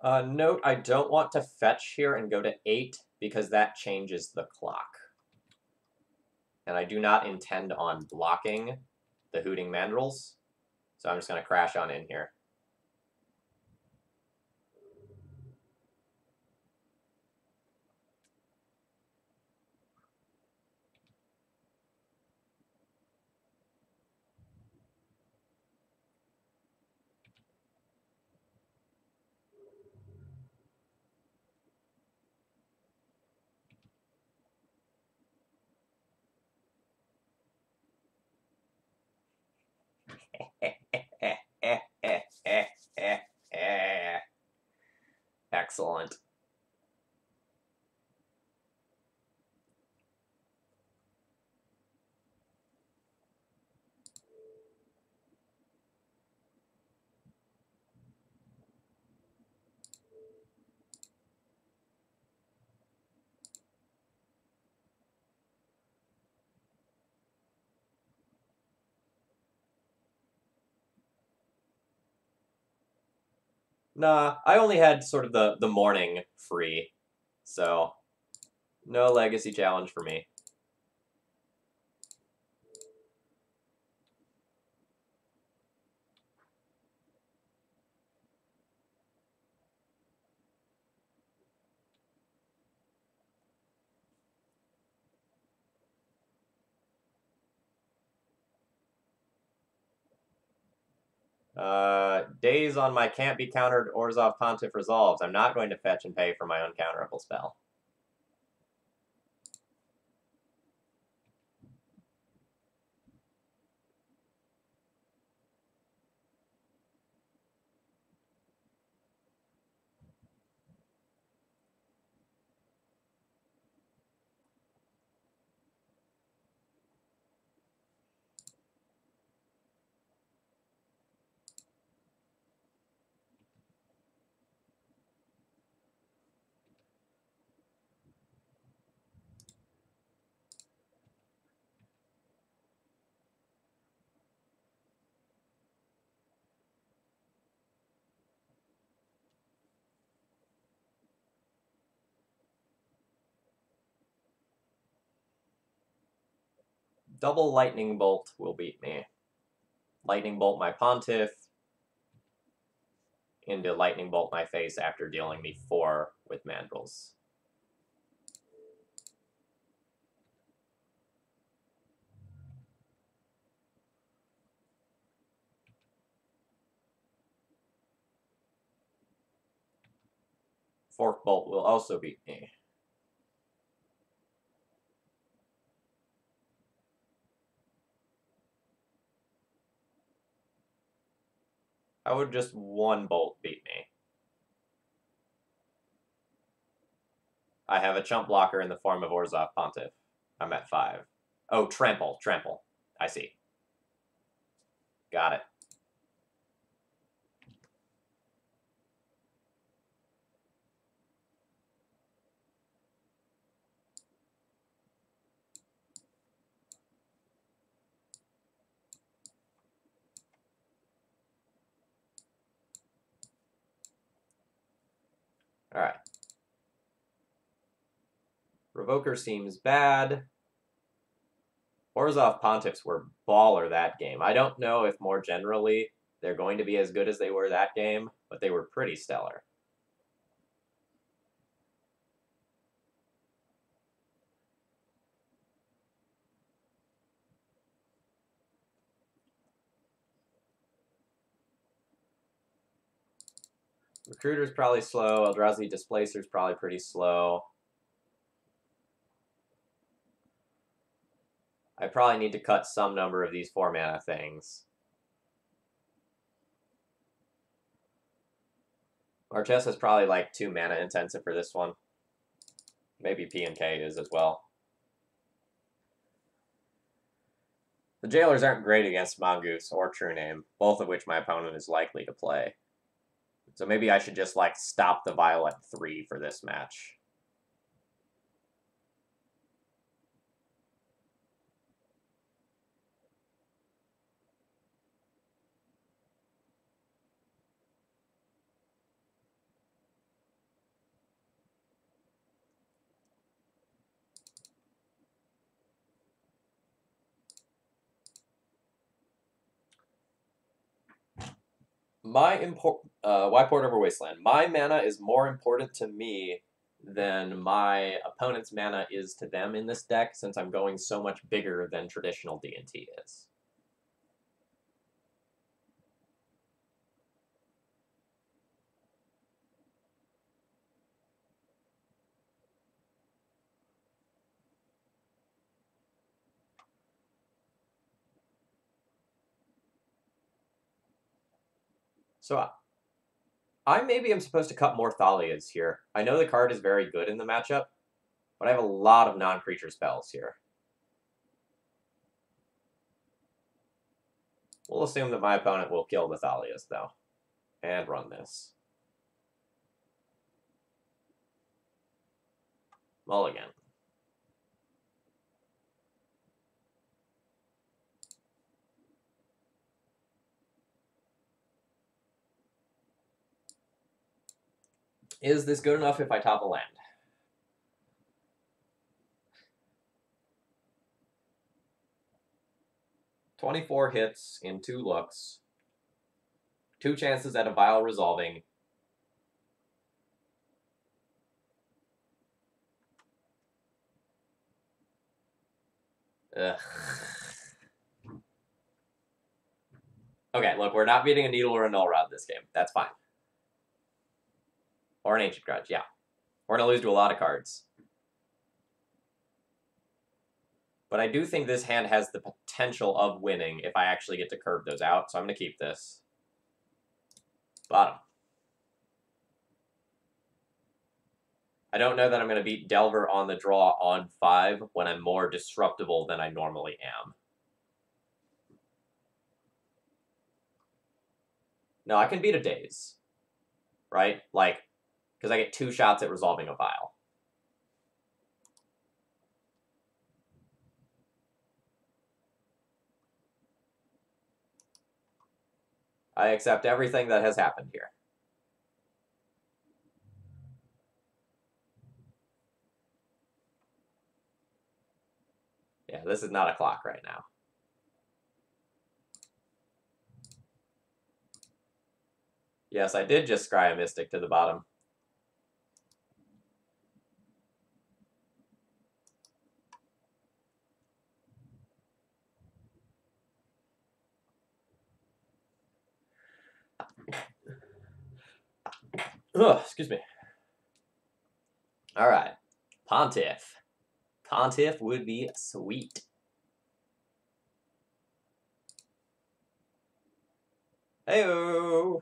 Note, I don't want to fetch here and go to 8 because that changes the clock. And I do not intend on blocking the Hooting Mandrills, so I'm just going to crash on in here. Excellent. Nah, I only had sort of the morning free, so no Legacy challenge for me. Days on my can't be countered Orzhov Pontiff resolves. I'm not going to fetch and pay for my uncounterable spell. Double Lightning Bolt will beat me. Lightning Bolt my Pontiff into Lightning Bolt my face after dealing me 4 with Mandrills. Fork Bolt will also beat me. How would just one bolt beat me? I have a chump blocker in the form of Orzhov Pontiff. I'm at 5. Oh, trample. I see. Got it. Alright. Revoker seems bad. Orzhov Pontiffs were baller that game. I don't know if more generally they're going to be as good as they were that game, but they were pretty stellar. Recruiter's probably slow. Eldrazi Displacer's probably pretty slow. I probably need to cut some number of these 4-mana things. Marchesa's probably like 2 mana intensive for this one. Maybe P and K is as well. The Jailers aren't great against Mongoose or True Name, both of which my opponent is likely to play. So maybe I should just, like, stop the Violet 3 for this match. Why Port over Wasteland? My mana is more important to me than my opponent's mana is to them in this deck, since I'm going so much bigger than traditional D&T is. So I maybe am supposed to cut more Thalias here. I know the card is very good in the matchup, but I have a lot of non-creature spells here. We'll assume that my opponent will kill the Thalias, though, and run this. Mulligan. Is this good enough if I top a land? "24 hits in 2 looks. 2 chances at a Vial resolving. Ugh. Okay, look, we're not beating a Needle or a Null Rod this game. That's fine. Or an Ancient Grudge, yeah. We're going to lose to a lot of cards. But I do think this hand has the potential of winning if I actually get to curve those out, so I'm going to keep this. Bottom. I don't know that I'm going to beat Delver on the draw on 5 when I'm more disruptible than I normally am. No, I can beat a Daze. Right? Like, because I get 2 shots at resolving a Vial. I accept everything that has happened here. Yeah, this is not a clock right now. Yes, I did just scry a Mystic to the bottom. Ugh, excuse me. Alright. Pontiff. Pontiff would be sweet. Heyo!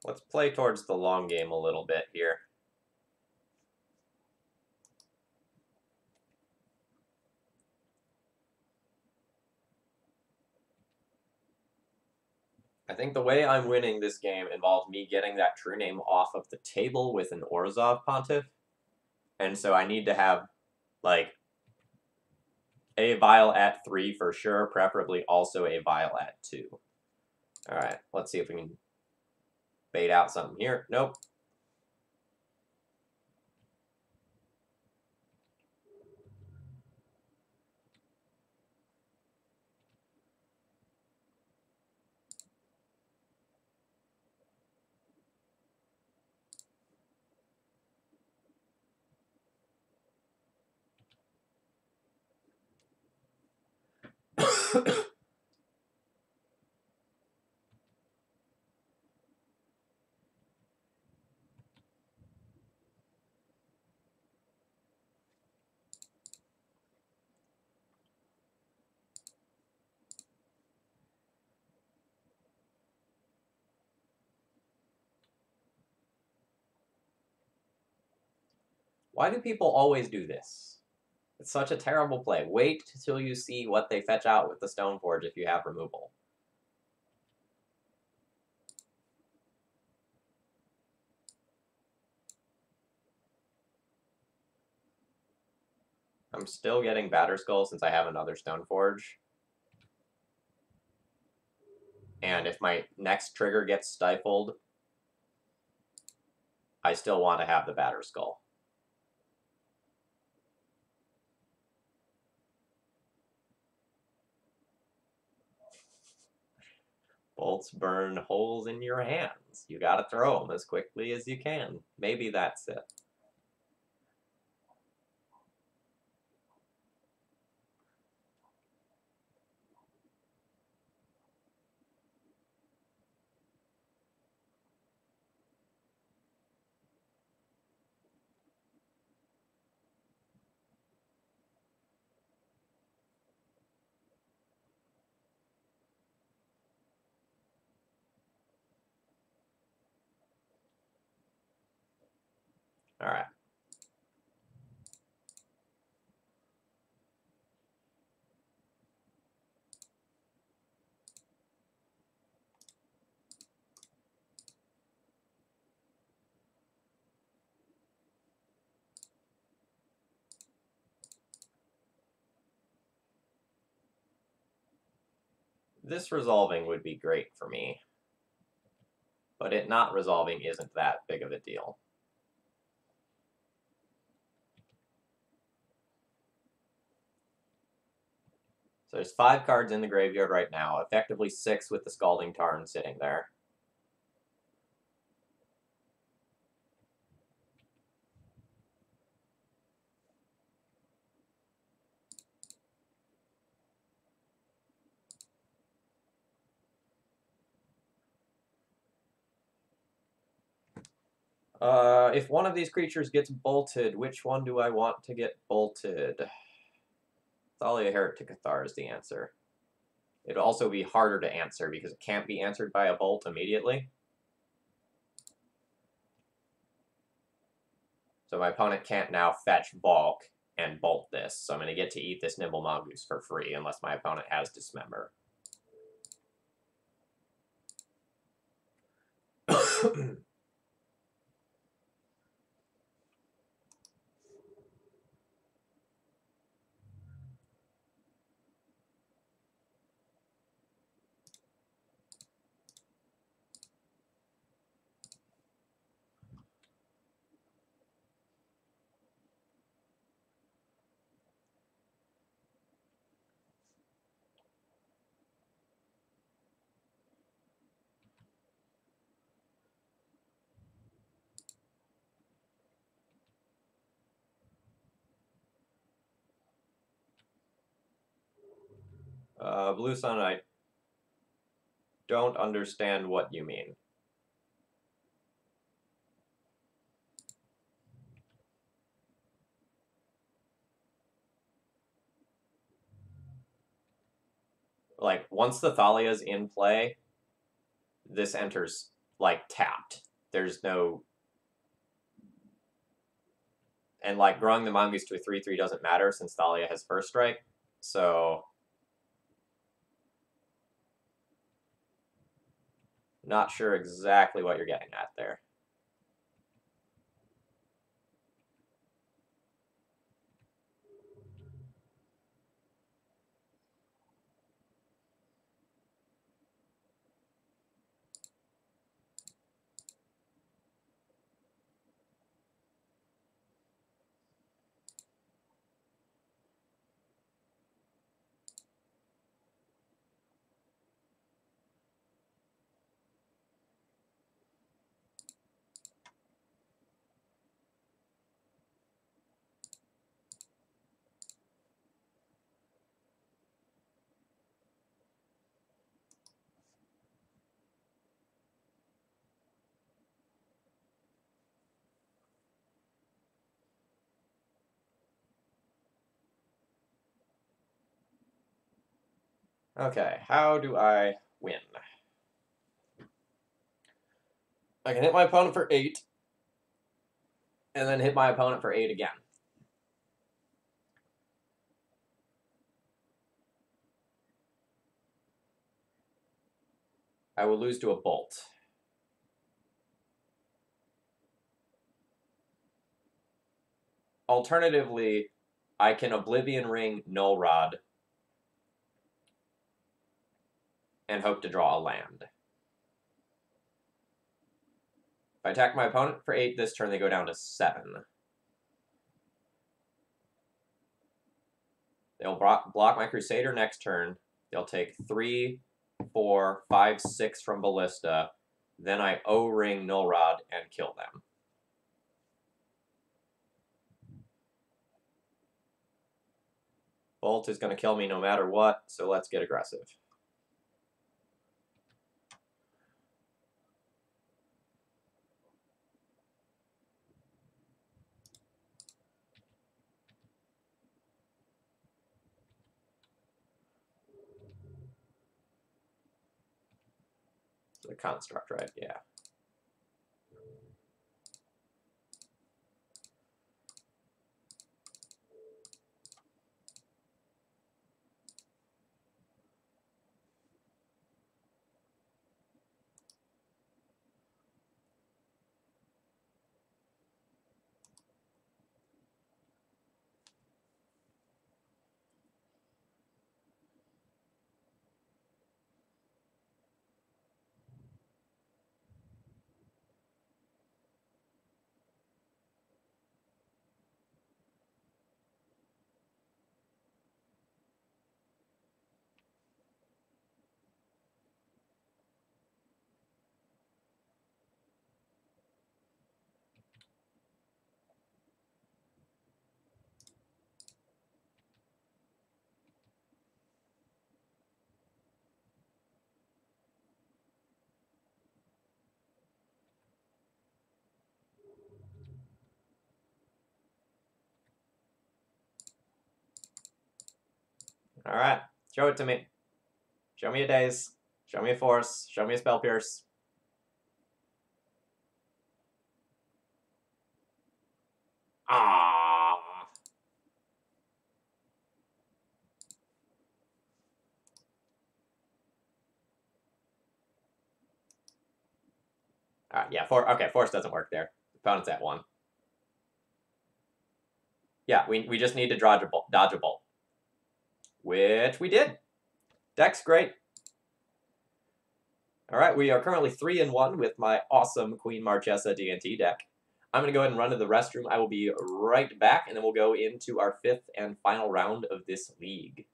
Let's play towards the long game a little bit here. I think the way I'm winning this game involves me getting that true name off of the table with an Orzhov Pontiff. And so I need to have, like, a vial at 3 for sure, preferably also a vial at 2. Alright, let's see if we can bait out something here. Nope. Why do people always do this? It's such a terrible play. Wait till you see what they fetch out with the Stoneforge if you have removal. I'm still getting Batterskull since I have another Stoneforge. And if my next trigger gets stifled, I still want to have the Batterskull. Bolts burn holes in your hands. You gotta throw them as quickly as you can. Maybe that's it. Alright. This resolving would be great for me. But it not resolving isn't that big of a deal. So there's 5 cards in the graveyard right now, effectively 6 with the Scalding Tarn sitting there. If one of these creatures gets bolted, which one do I want to get bolted? Thalia Heretic Cathar is the answer. It'd also be harder to answer because it can't be answered by a bolt immediately. So my opponent can't now fetch Bulk and bolt this. So I'm going to get to eat this Nimble Mongoose for free unless my opponent has Dismember. Blue Sun, I don't understand what you mean. Like, once the Thalia's in play, this enters, like, tapped. There's no... And, like, growing the Mongoose to a 3/3 doesn't matter since Thalia has first strike. So... Not sure exactly what you're getting at there. Okay, how do I win? I can hit my opponent for 8, and then hit my opponent for 8 again. I will lose to a Bolt. Alternatively, I can Oblivion Ring Null Rod and hope to draw a land. If I attack my opponent for 8 this turn, they go down to 7. They'll block my Crusader next turn. They'll take 3, 4, 5, 6 from Ballista. Then I O-Ring Null Rod and kill them. Bolt is going to kill me no matter what, so let's get aggressive. The construct, right? Yeah. All right, show it to me. Show me a Daze. Show me a Force. Show me a Spell Pierce. Ah. All right, yeah, okay, Force doesn't work there. Opponent's at 1. Yeah, we just need to dodge a bolt. Which we did. Deck's great. All right, we are currently 3-1 with my awesome Queen Marchesa D&T deck. I'm going to go ahead and run to the restroom. I will be right back, and then we'll go into our 5th and final round of this league.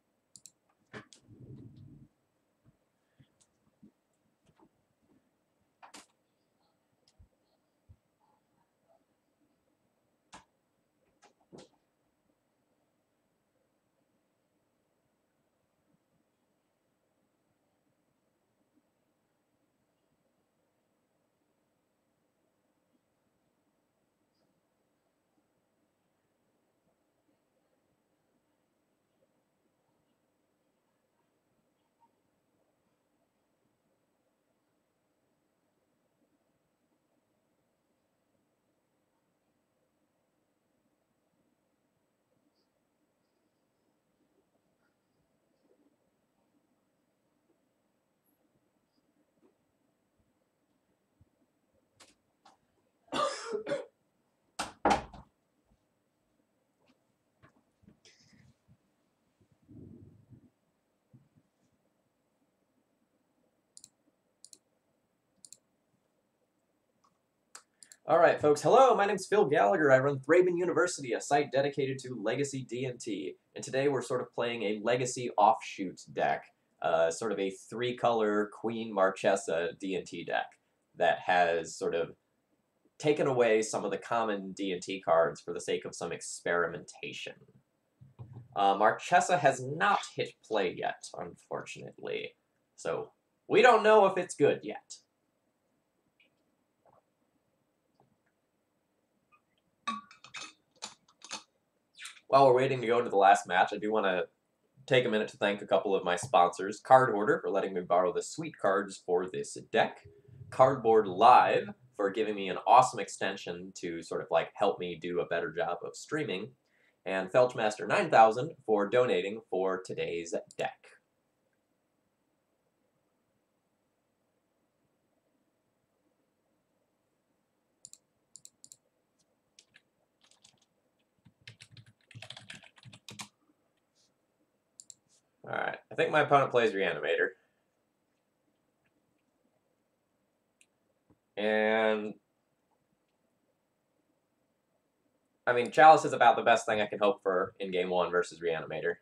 Alright, folks, hello, my name's Phil Gallagher. I run Thraben University, a site dedicated to Legacy D&T. And today we're sort of playing a Legacy offshoot deck, sort of a three-color Queen Marchesa D&T deck that has sort of taken away some of the common D&T cards for the sake of some experimentation. Marchesa has not hit play yet, unfortunately, so we don't know if it's good yet. While we're waiting to go into the last match, I do want to take a minute to thank a couple of my sponsors. Card Hoarder for letting me borrow the sweet cards for this deck. Cardboard Live for giving me an awesome extension to sort of like help me do a better job of streaming. And Felchmaster 9000 for donating for today's deck. Alright, I think my opponent plays Reanimator. And I mean, Chalice is about the best thing I can hope for in Game 1 versus Reanimator.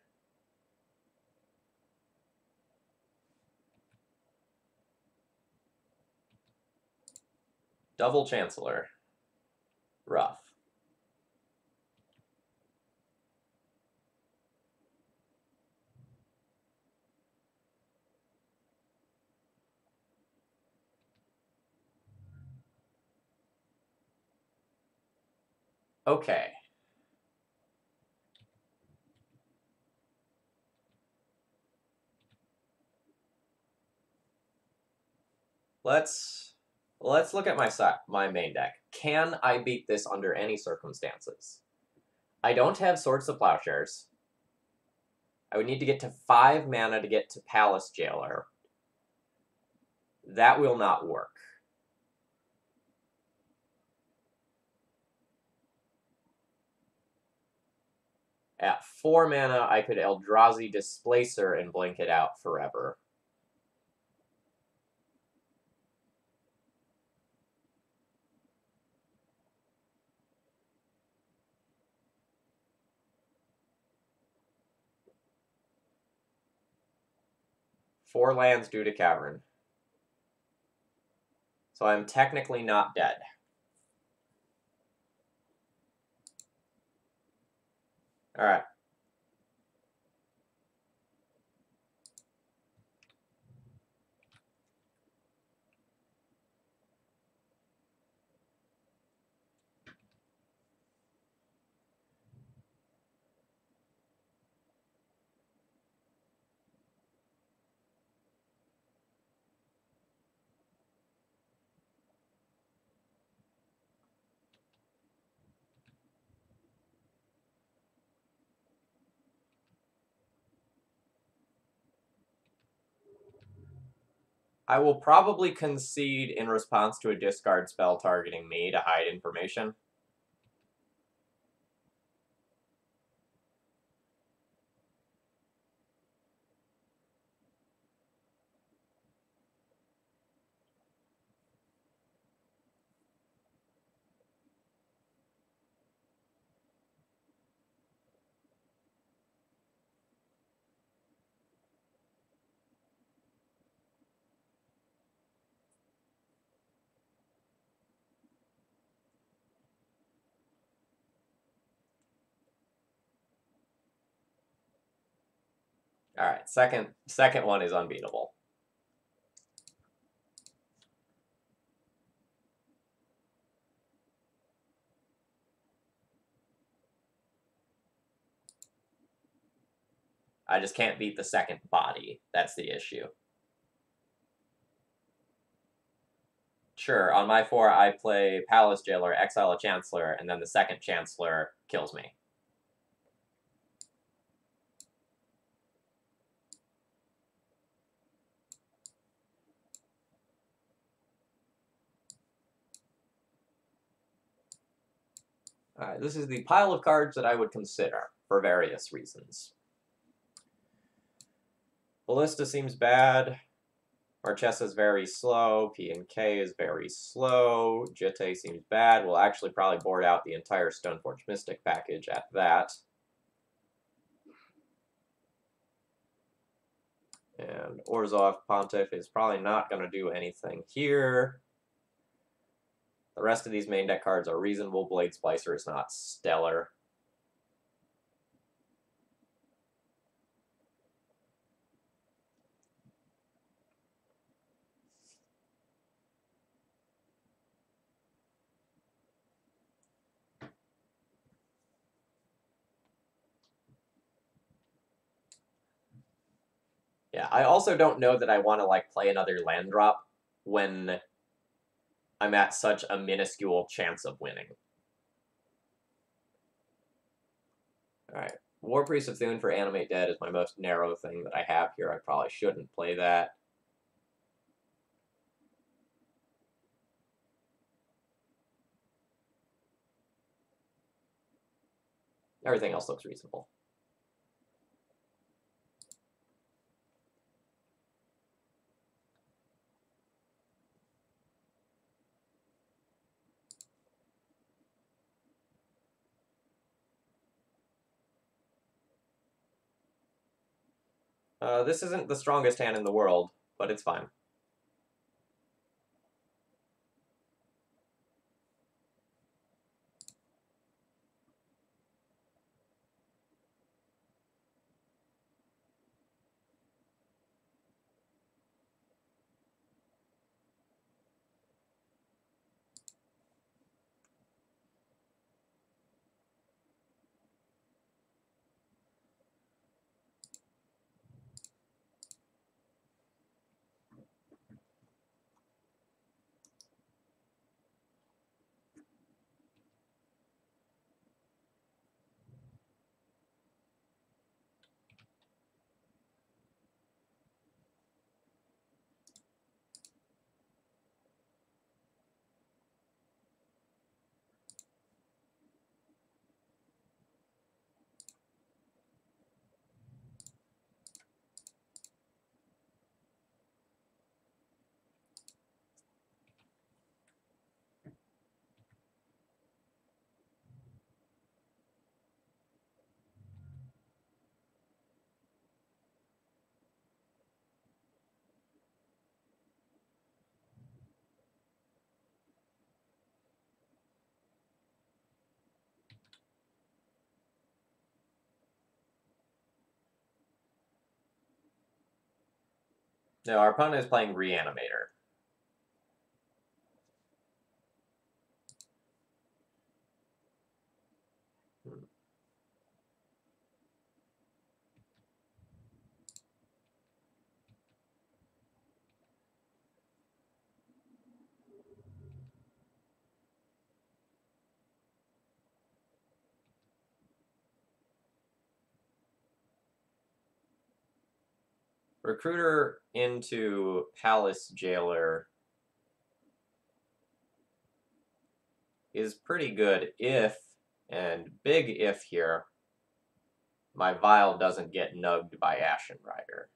Double Chancellor. Rough. Okay. Let's look at my main deck. Can I beat this under any circumstances? I don't have Swords to Plowshares. I would need to get to 5 mana to get to Palace Jailer. That will not work. At 4 mana, I could Eldrazi Displacer and blink it out forever. Four lands due to Cavern. So I'm technically not dead. Alright. I will probably concede in response to a discard spell targeting me to hide information. Alright, second one is unbeatable. I just can't beat the second body. That's the issue. Sure, on my 4, I play Palace Jailer, exile a Chancellor, and then the second Chancellor kills me. Alright, this is the pile of cards that I would consider, for various reasons. Ballista seems bad. Marchesa's very slow. P and K is very slow. Jitte seems bad. We'll actually probably board out the entire Stoneforge Mystic package at that. And Orzhov Pontiff is probably not going to do anything here. The rest of these main deck cards are reasonable. Blade Splicer is not stellar. Yeah, I also don't know that I want to like play another land drop when I'm at such a minuscule chance of winning. Alright, War Priest of Thune for Animate Dead is my most narrow thing that I have here. I probably shouldn't play that. Everything else looks reasonable. This isn't the strongest hand in the world, but it's fine. No, our opponent is playing Reanimator. Recruiter into Palace Jailer is pretty good if, and big if here, my Vial doesn't get nugged by Ashen Rider.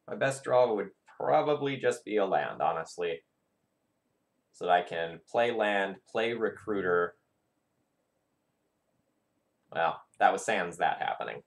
My best draw would probably just be a land, honestly. So that I can play land, play Recruiter. Well, that was sans that happening.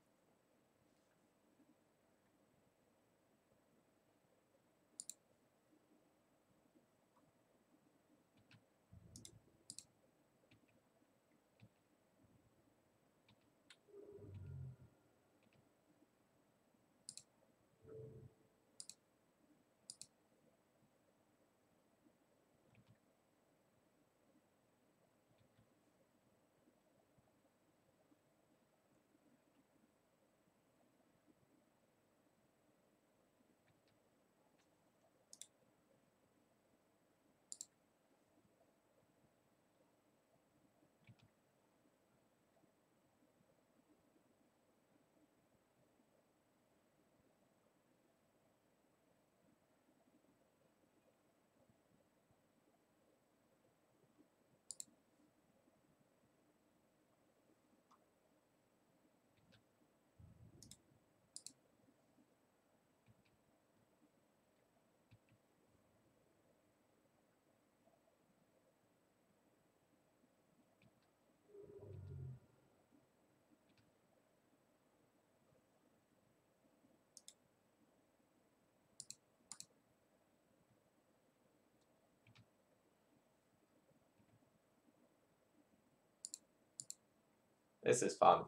This is fun.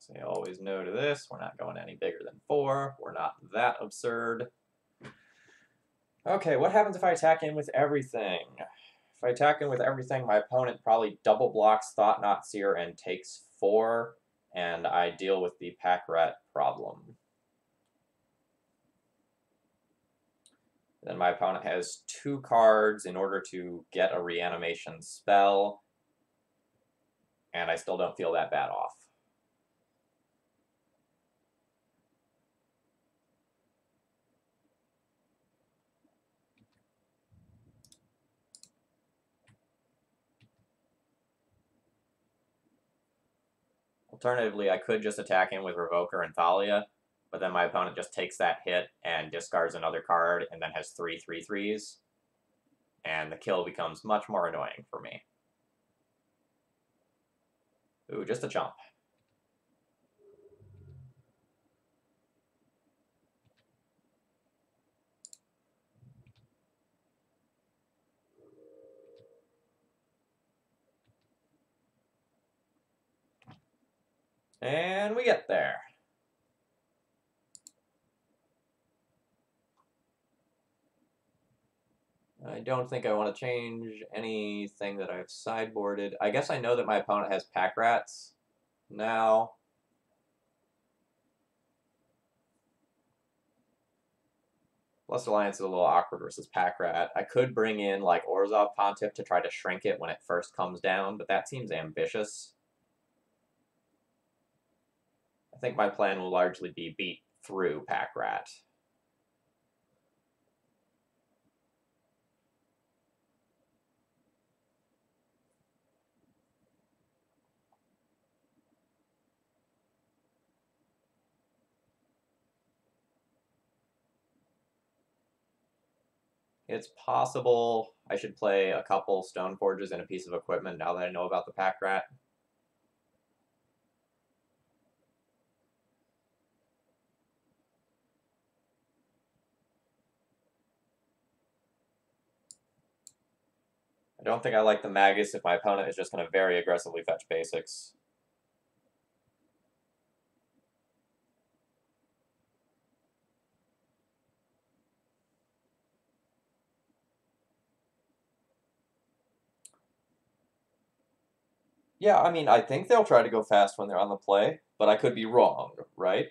Say always no to this. We're not going any bigger than 4. We're not that absurd. Okay, what happens if I attack in with everything? If I attack in with everything, my opponent probably double blocks Thought Knot Seer and takes 4, and I deal with the Pack Rat problem. Then my opponent has 2 cards in order to get a reanimation spell, and I still don't feel that bad off. Alternatively, I could just attack in with Revoker and Thalia, but then my opponent just takes that hit and discards another card and then has 3 3/3s, and the kill becomes much more annoying for me. Ooh, just a chump. And we get there. I don't think I want to change anything that I've sideboarded. I guess I know that my opponent has Pack Rats now. Blessed Alliance is a little awkward versus Pack Rat. I could bring in like Orzhov Pontiff to try to shrink it when it first comes down, but that seems ambitious. I think my plan will largely be beat through Pack Rat. It's possible I should play a couple Stoneforges and a piece of equipment now that I know about the Pack Rat. I don't think I like the Magus if my opponent is just going to very aggressively fetch basics. Yeah, I mean, I think they'll try to go fast when they're on the play, but I could be wrong, right?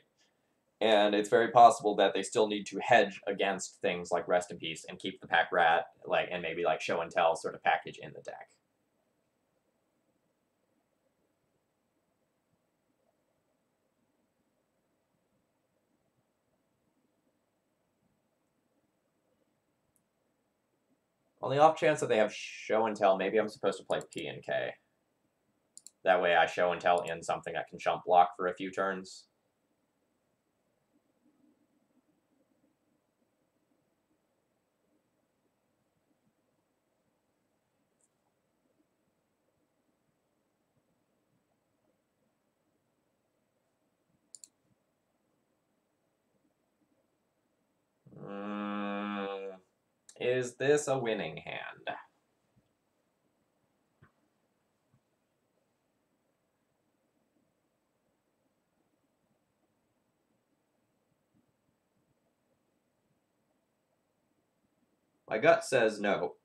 And it's very possible that they still need to hedge against things like Rest in Peace and keep the Pack Rat, and maybe like Show and Tell sort of package in the deck. On the off chance that they have Show and Tell, maybe I'm supposed to play P and K. That way I Show and Tell in something that can jump block for a few turns. Is this a winning hand? My gut says no.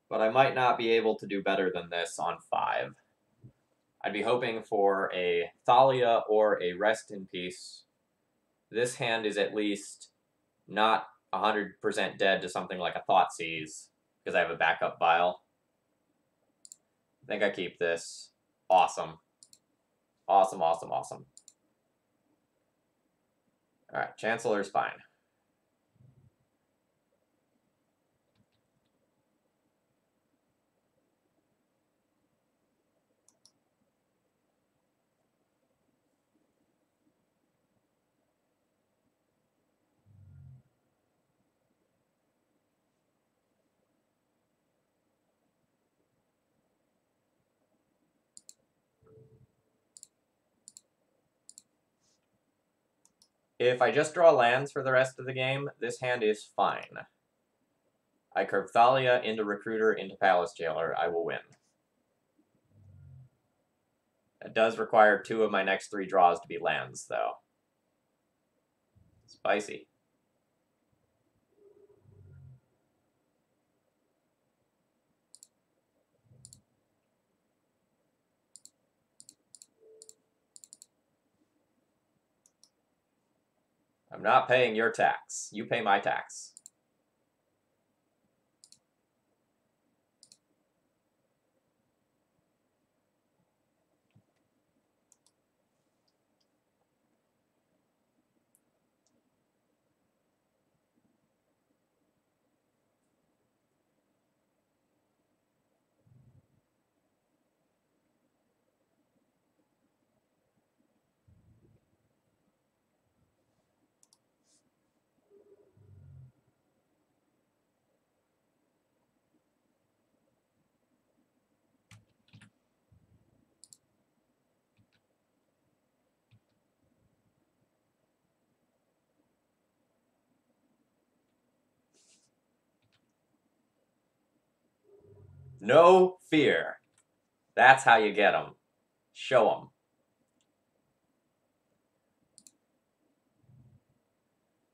But I might not be able to do better than this on 5. I'd be hoping for a Thalia or a Rest in Peace. This hand is at least not 100% dead to something like a Thoughtseize, because I have a backup vial. I think I keep this. Awesome. Awesome, awesome, awesome. Alright, Chancellor's fine. If I just draw lands for the rest of the game, this hand is fine. I curve Thalia into Recruiter into Palace Jailer. I will win. It does require 2 of my next 3 draws to be lands, though. Spicy. I'm not paying your tax. You pay my tax. No fear. That's how you get them. Show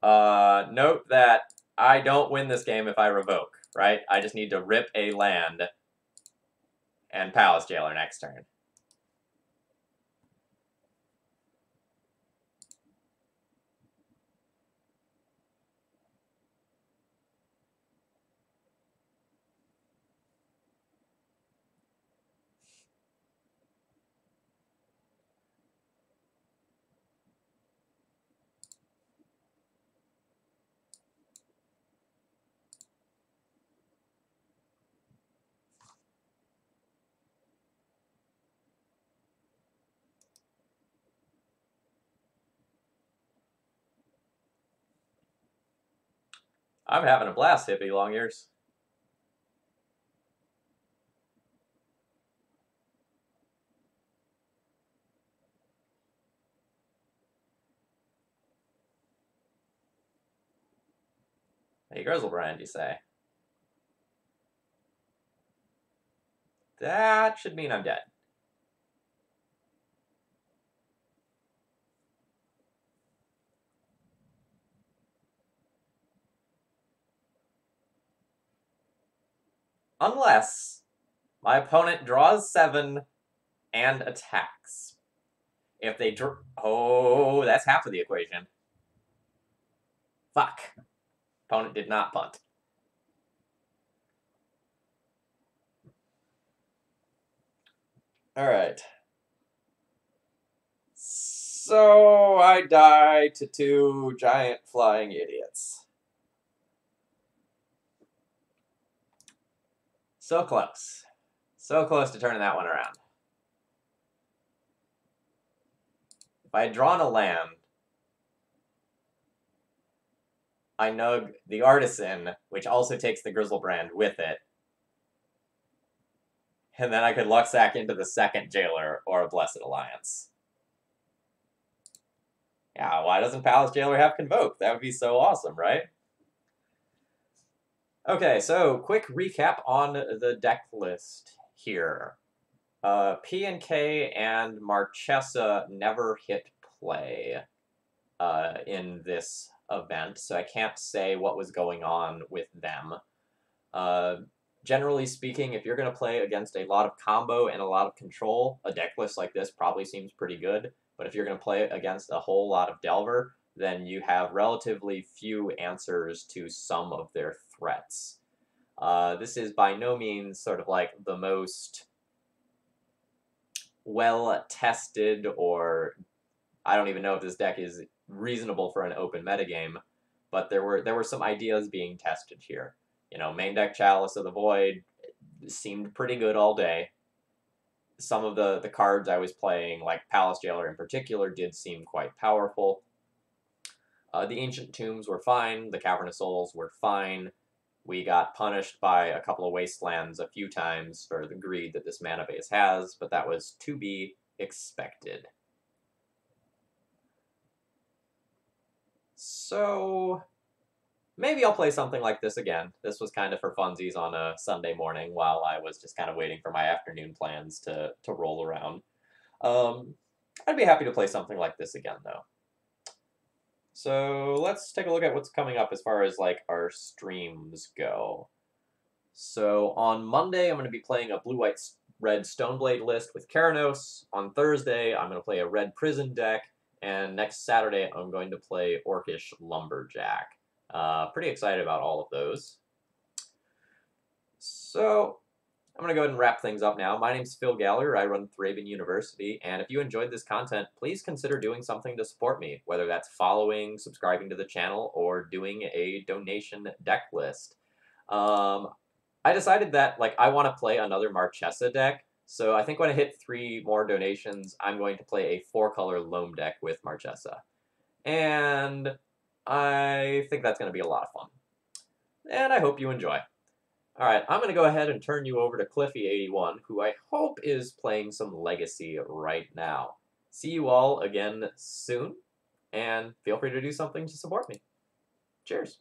them. Note that I don't win this game if I revoke, right? I just need to rip a land and Palace Jailer next turn. I'm having a blast, hippie long ears. Hey, Grizzlebrand, you say? That should mean I'm dead. Unless my opponent draws 7 and attacks. If they draw... Oh, that's half of the equation. Fuck. Opponent did not punt. Alright. So I die to 2 giant flying idiots. So close. So close to turning that one around. If I had drawn a land, I nug the Artisan, which also takes the Grizzlebrand with it. And then I could Luxac into the second Jailer or a Blessed Alliance. Yeah, why doesn't Palace Jailer have Convoke? That would be so awesome, right? Okay, so quick recap on the deck list here. P and K and Marchesa never hit play in this event, so I can't say what was going on with them. Generally speaking, if you're going to play against a lot of combo and a lot of control, a deck list like this probably seems pretty good. But if you're going to play against a whole lot of Delver, then you have relatively few answers to some of their threats. This is by no means sort of like the most well-tested, or I don't even know if this deck is reasonable for an open metagame, but there were some ideas being tested here. You know, main deck Chalice of the Void seemed pretty good all day. Some of the cards I was playing, like Palace Jailer in particular, did seem quite powerful. The Ancient Tombs were fine. The Cavern of Souls were fine. We got punished by a couple of Wastelands a few times for the greed that this mana base has, but that was to be expected. So maybe I'll play something like this again. This was kind of for funsies on a Sunday morning while I was just kind of waiting for my afternoon plans to roll around. Um, I'd be happy to play something like this again, though. So let's take a look at what's coming up as far as like our streams go. So on Monday, I'm going to be playing a blue, white, red Stoneblade list with Keranos. On Thursday, I'm going to play a red Prison deck. And next Saturday, I'm going to play Orcish Lumberjack. Pretty excited about all of those. So I'm going to go ahead and wrap things up now. My name's Phil Galler. I run Thraben University. And if you enjoyed this content, please consider doing something to support me, whether that's following, subscribing to the channel, or doing a donation deck list. I decided that like I want to play another Marchesa deck, so I think when I hit 3 more donations, I'm going to play a 4-color loam deck with Marchesa. And I think that's going to be a lot of fun. And I hope you enjoy. Alright, I'm going to go ahead and turn you over to Cliffy81, who I hope is playing some Legacy right now. See you all again soon, and feel free to do something to support me. Cheers!